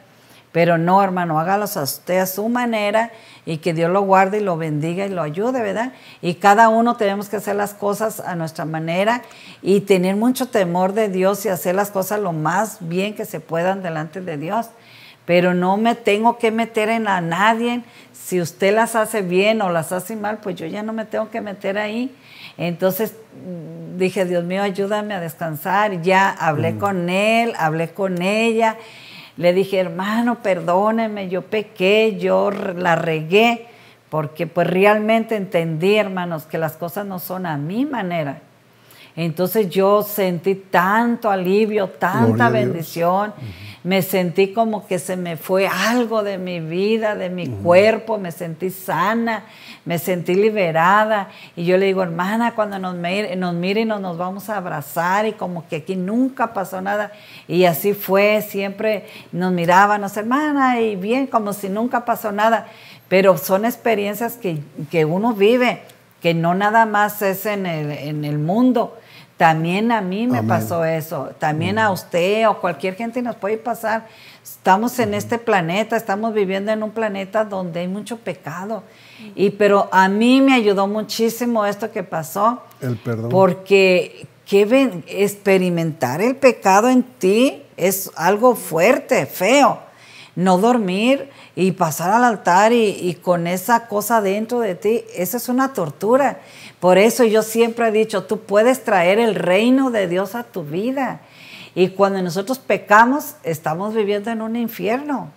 Pero no, hermano, hágalos a usted a su manera y que Dios lo guarde y lo bendiga y lo ayude, ¿verdad? Y cada uno tenemos que hacer las cosas a nuestra manera y tener mucho temor de Dios y hacer las cosas lo más bien que se puedan delante de Dios. Pero no me tengo que meter en a nadie. Si usted las hace bien o las hace mal, pues yo ya no me tengo que meter ahí. Entonces dije, Dios mío, ayúdame a descansar. Ya hablé con él, hablé con ella. Le dije, hermano, perdóneme, yo pequé, yo la regué, porque pues realmente entendí, hermanos, que las cosas no son a mi manera. Entonces yo sentí tanto alivio, tanta bendición, me sentí como que se me fue algo de mi vida, de mi cuerpo, me sentí sana, me sentí liberada. Y yo le digo, hermana, cuando nos mire y nos vamos a abrazar y como que aquí nunca pasó nada. Y así fue, siempre nos mirábamos, hermana, y bien, como si nunca pasó nada. Pero son experiencias que uno vive, que no nada más es en el mundo. También a mí me pasó eso, también a usted o cualquier gente nos puede pasar. Estamos en este planeta, estamos viviendo en un planeta donde hay mucho pecado. Pero a mí me ayudó muchísimo esto que pasó. El perdón. Porque experimentar el pecado en ti es algo fuerte, feo. No dormir y pasar al altar y con esa cosa dentro de ti, eso es una tortura. Por eso yo siempre he dicho, tú puedes traer el reino de Dios a tu vida. Y cuando nosotros pecamos, estamos viviendo en un infierno.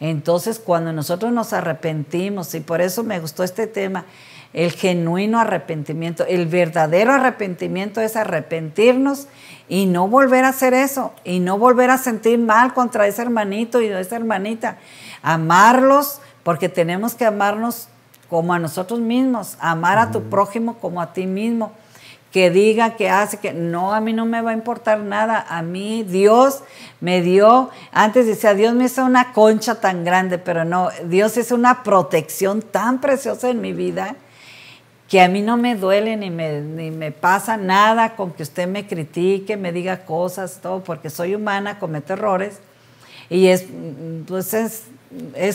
Entonces, cuando nosotros nos arrepentimos, y por eso me gustó este tema, el genuino arrepentimiento, el verdadero arrepentimiento es arrepentirnos y no volver a hacer eso, y no volver a sentir mal contra ese hermanito y esa hermanita. Amarlos, porque tenemos que amarnos como a nosotros mismos, amar a tu prójimo como a ti mismo, que diga, que hace, que no, a mí no me va a importar nada. A mí Dios me dio, antes decía, Dios me hizo una concha tan grande, pero no, Dios hizo una protección tan preciosa en mi vida que a mí no me duele ni me pasa nada con que usted me critique, me diga cosas, todo, porque soy humana, cometo errores y es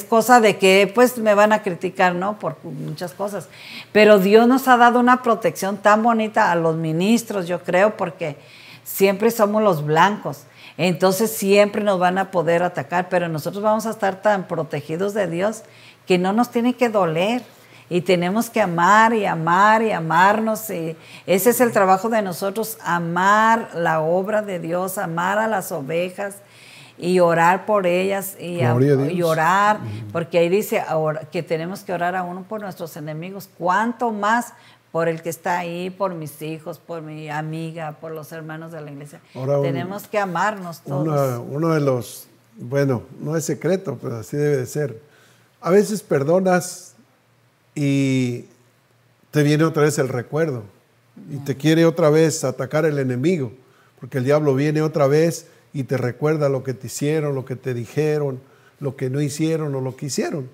cosa de que pues me van a criticar, ¿no? Por muchas cosas. Pero Dios nos ha dado una protección tan bonita a los ministros, yo creo, porque siempre somos los blancos. Entonces siempre nos van a poder atacar, pero nosotros vamos a estar tan protegidos de Dios que no nos tiene que doler. Y tenemos que amar y amar y amarnos. Y ese es el trabajo de nosotros, amar la obra de Dios, amar a las ovejas y orar por ellas y orar, porque ahí dice que tenemos que orar a uno por nuestros enemigos, cuánto más por el que está ahí, por mis hijos, por mi amiga, por los hermanos de la iglesia. Ahora, tenemos que amarnos todos. Uno de los, bueno, no es secreto, pero así debe de ser. A veces perdonas y te viene otra vez el recuerdo y te quiere otra vez atacar el enemigo, porque el diablo viene otra vez y te recuerda lo que te hicieron, lo que te dijeron, lo que no hicieron o lo que hicieron.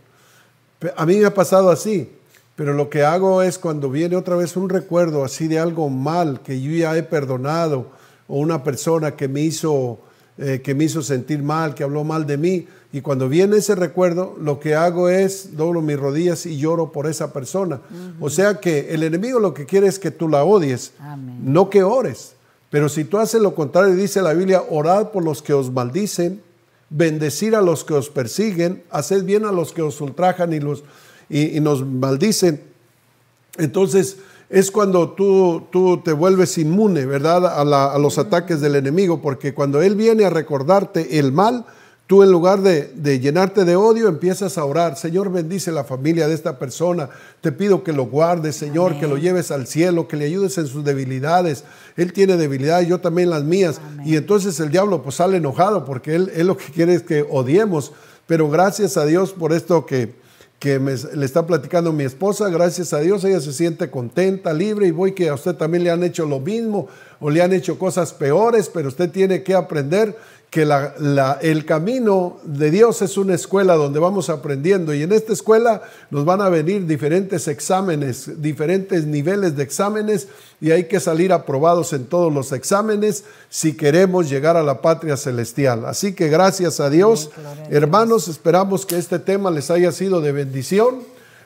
A mí me ha pasado así, Pero lo que hago es cuando viene otra vez un recuerdo así de algo mal que yo ya he perdonado, o una persona que me hizo sentir mal, que habló mal de mí, y cuando viene ese recuerdo, lo que hago es doblo mis rodillas y lloro por esa persona. O sea que el enemigo lo que quiere es que tú la odies, no que ores. Pero si tú haces lo contrario, dice la Biblia, orad por los que os maldicen, bendecir a los que os persiguen, haced bien a los que os ultrajan y nos maldicen. Entonces es cuando tú te vuelves inmune, ¿verdad?, a los ataques del enemigo, porque cuando él viene a recordarte el mal, tú en lugar de llenarte de odio, empiezas a orar. Señor, bendice la familia de esta persona. Te pido que lo guardes, Señor, amén, que lo lleves al cielo, que le ayudes en sus debilidades. Él tiene debilidades, yo también las mías. Amén. Y entonces el diablo pues sale enojado porque él lo que quiere es que odiemos. Pero gracias a Dios por esto que le está platicando mi esposa, gracias a Dios ella se siente contenta, libre, y voy que a usted también le han hecho lo mismo o le han hecho cosas peores, pero usted tiene que aprender que el camino de Dios es una escuela donde vamos aprendiendo, y en esta escuela nos van a venir diferentes exámenes, diferentes niveles de exámenes, y hay que salir aprobados en todos los exámenes si queremos llegar a la patria celestial. Así que gracias a Dios, hermanos, esperamos que este tema les haya sido de bendición,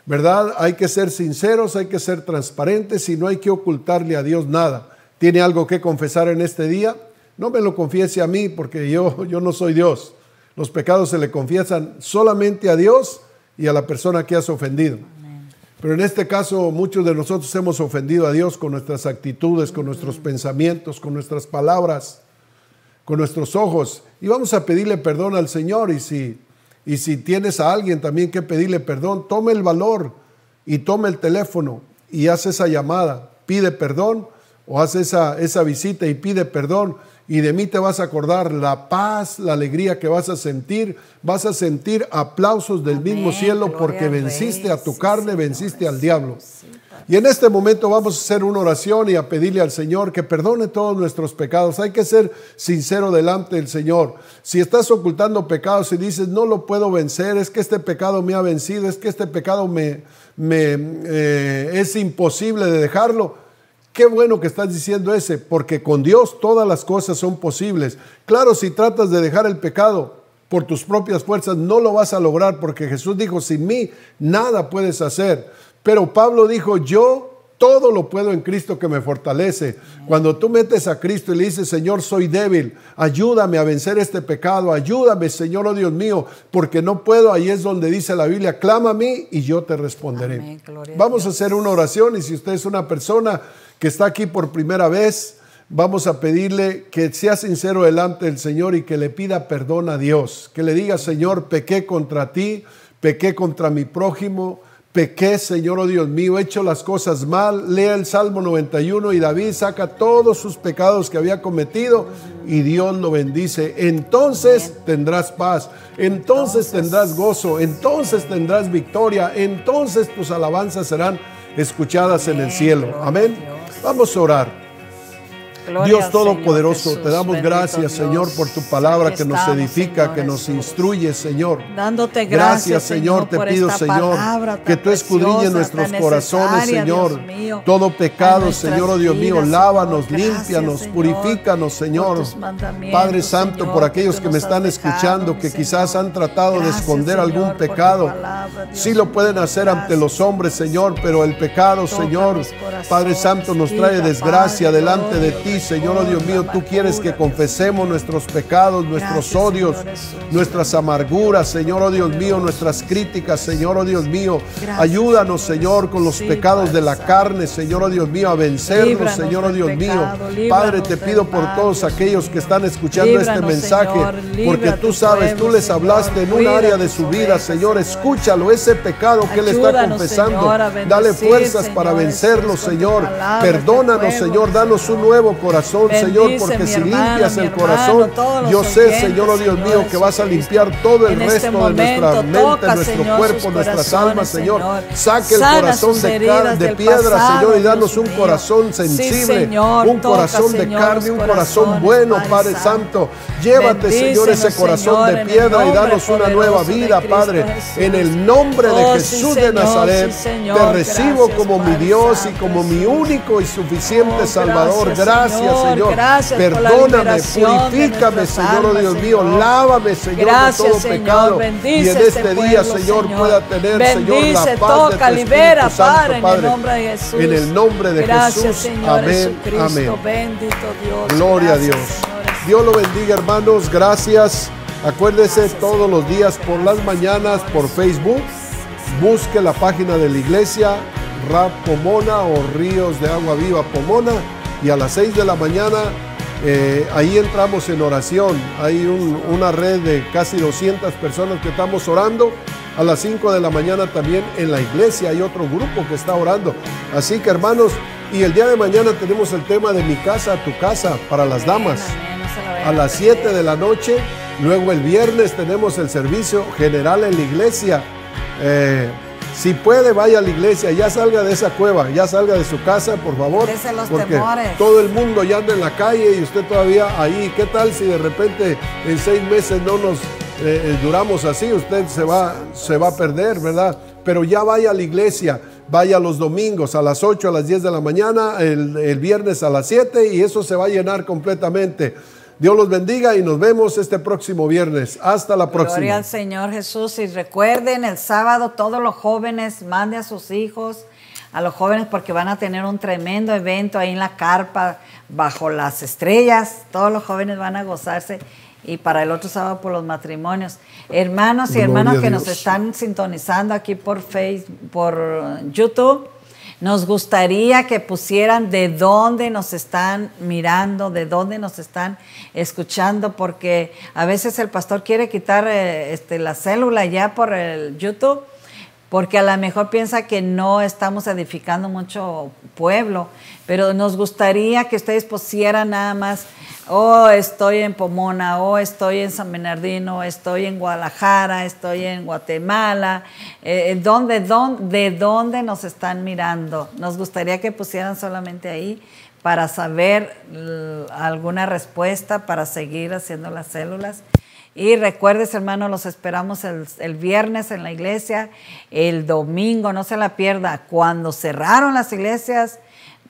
¿verdad? Hay que ser sinceros, hay que ser transparentes y no hay que ocultarle a Dios nada. ¿Tiene algo que confesar en este día? No me lo confiese a mí porque yo no soy Dios. Los pecados se le confiesan solamente a Dios y a la persona que has ofendido. Amén. Pero en este caso muchos de nosotros hemos ofendido a Dios con nuestras actitudes, con nuestros pensamientos, con nuestras palabras, con nuestros ojos. Y vamos a pedirle perdón al Señor. Y si tienes a alguien también que pedirle perdón, tome el valor y tome el teléfono y haz esa llamada. Pide perdón o haz esa visita y pide perdón. Y de mí te vas a acordar la paz, la alegría que vas a sentir aplausos del amén, mismo cielo porque venciste a tu carne, venciste al diablo. Y en este momento vamos a hacer una oración y a pedirle al Señor que perdone todos nuestros pecados. Hay que ser sincero delante del Señor. Si estás ocultando pecados y dices no lo puedo vencer, es que este pecado me ha vencido, es que este pecado es imposible de dejarlo. Qué bueno que estás diciendo porque con Dios todas las cosas son posibles. Claro, si tratas de dejar el pecado por tus propias fuerzas, no lo vas a lograr, porque Jesús dijo, sin mí nada puedes hacer. Pero Pablo dijo, yo todo lo puedo en Cristo que me fortalece. Cuando tú metes a Cristo y le dices, Señor, soy débil, ayúdame a vencer este pecado, ayúdame, Señor, oh Dios mío, porque no puedo, ahí es donde dice la Biblia, clama a mí y yo te responderé. Amén, vamos a hacer una oración, y si usted es una persona que está aquí por primera vez, vamos a pedirle que sea sincero delante del Señor y que le pida perdón a Dios, que le diga, Señor, pequé contra ti, pequé contra mi prójimo, pequé, Señor, oh Dios mío, he hecho las cosas mal. Lea el Salmo 91 y David saca todos sus pecados que había cometido y Dios lo bendice. Entonces tendrás paz, entonces tendrás gozo, entonces tendrás victoria, entonces tus alabanzas serán escuchadas en el cielo. Amén. Vamos a orar. Gloria Dios Todopoderoso, Señor Jesús, te damos gracias, Señor, por tu palabra que nos edifica, Señor, que nos instruye, Señor. Dándote gracias, Señor, te pido, Señor, que tú escudriñes nuestros corazones, Señor. Todo pecado, Señor, oh Dios mío, lávanos, límpianos, purifícanos, Señor. Padre Santo, por aquellos que me están escuchando, que quizás han tratado de esconder algún pecado, sí lo pueden hacer ante los hombres, Señor, pero el pecado, Señor, Padre Santo, nos trae desgracia delante de ti. Señor, oh Dios mío, tú quieres que confesemos nuestros pecados, nuestros odios, nuestras amarguras, Señor, oh Dios mío, nuestras críticas, Señor, oh Dios mío. Ayúdanos, Señor, con los pecados de la carne, Señor, oh Dios mío, a vencerlos, Señor, oh Dios mío. Padre, te pido por todos aquellos que están escuchando este mensaje, porque tú sabes, tú les hablaste en un área de su vida, Señor, escúchalo, ese pecado que él está confesando, dale fuerzas para vencerlo, Señor. Perdónanos, Señor, danos un nuevo corazón, Bendice Señor, porque mi si hermano, limpias mi el hermano, corazón, todos los yo sé, oyentes, Señor, oh Dios Señor mío, que vas a limpiar todo el en este resto de momento, nuestra mente, toca, nuestro Señor, cuerpo, sus nuestras corazones, almas, Señor. Señor. Saque el Sana corazón sus de heridas del piedra, pasado, Señor, y danos Dios un mío. corazón Sí, sensible, Señor, un toca, corazón de Señor, carne, los un corazón corazones, bueno, Padre Padre Santo. Llévate, Señor, ese Bendícenos, corazón Señor, de en el piedra y nombre danos una nueva poderoso de vida, Cristo Padre. Jesús. En el nombre de Oh, Jesús sí, de Señor, Nazaret, sí, Señor. te recibo Gracias, como mi Padre Dios y Santo, como mi Jesús. único y suficiente Oh, Salvador. gracias, Gracias, Señor. Gracias por la Perdóname, liberación de purifícame, nuestras Señor, oh almas, Dios mío. Señor. Lávame, Señor, Gracias, de todo Señor. pecado. Bendice Y en este este día, pueblo, Señor, Señor. pueda tener, Señor, Bendice, la paz toca, de tu libera, Espíritu Santo, Padre, en Padre. el nombre de Jesús. En el nombre de Gracias, Jesús. Señor Amén. Jesucristo. Amén. Bendito Dios. Gloria a Gracias, Dios. Señor Jesús. Dios lo bendiga, hermanos. Gracias. Acuérdese Gracias, todos Señor. los días por las Gracias, mañanas Señor por Jesús. Facebook. Busque la página de la iglesia, Rap Pomona o Ríos de Agua Viva Pomona. Y a las 6 de la mañana, ahí entramos en oración. Hay una red de casi 200 personas que estamos orando. A las 5 de la mañana también en la iglesia hay otro grupo que está orando. Así que, hermanos, y el día de mañana tenemos el tema de mi casa a tu casa para las damas. Amén, no se lo vayan A las perder. 7 de la noche. Luego el viernes tenemos el servicio general en la iglesia. Si puede, vaya a la iglesia, ya salga de esa cueva, ya salga de su casa, por favor. Dése los Porque temores. todo el mundo ya anda en la calle y usted todavía ahí. ¿Qué tal si de repente en 6 meses no nos duramos así? Usted se va a perder, ¿verdad? Pero ya vaya a la iglesia, vaya los domingos a las 8, a las 10 de la mañana, el viernes a las 7 y eso se va a llenar completamente. Dios los bendiga y nos vemos este próximo viernes. Hasta la próxima. Gloria al Señor Jesús. Y recuerden, el sábado todos los jóvenes, mande a sus hijos, a los jóvenes, porque van a tener un tremendo evento ahí en la carpa, bajo las estrellas. Todos los jóvenes van a gozarse. Y para el otro sábado por los matrimonios. Hermanos y Gloria hermanas a que Dios. nos están sintonizando aquí por Facebook, por YouTube, nos gustaría que pusieran de dónde nos están mirando, de dónde nos están escuchando, porque a veces el pastor quiere quitar la célula ya por el YouTube, porque a lo mejor piensa que no estamos edificando mucho pueblo, pero nos gustaría que ustedes pusieran nada más, oh, estoy en Pomona, oh, estoy en San Bernardino, estoy en Guadalajara, estoy en Guatemala, ¿de dónde nos están mirando? Nos gustaría que pusieran solamente ahí para saber alguna respuesta, para seguir haciendo las células. Y recuerdes, hermano, los esperamos el viernes en la iglesia, el domingo, no se la pierda. Cuando cerraron las iglesias,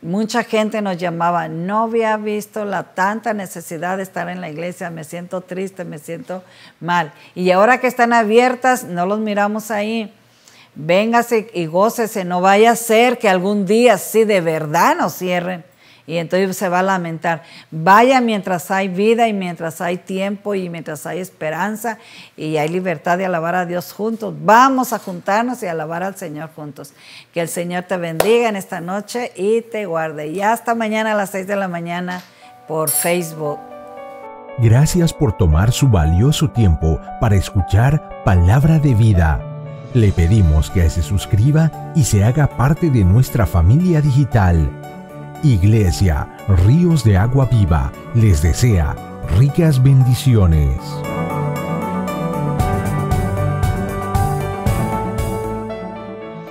mucha gente nos llamaba, no había visto la tanta necesidad de estar en la iglesia, me siento triste, me siento mal. Y ahora que están abiertas, no los miramos ahí. Véngase y gócese, no vaya a ser que algún día sí de verdad nos cierren. Y entonces se va a lamentar. Vaya mientras hay vida y mientras hay tiempo y mientras hay esperanza y hay libertad de alabar a Dios juntos. Vamos a juntarnos y alabar al Señor juntos. Que el Señor te bendiga en esta noche y te guarde. Y hasta mañana a las 6 de la mañana por Facebook. Gracias por tomar su valioso tiempo para escuchar Palabra de Vida. Le pedimos que se suscriba y se haga parte de nuestra familia digital. Iglesia Ríos de Agua Viva les desea ricas bendiciones.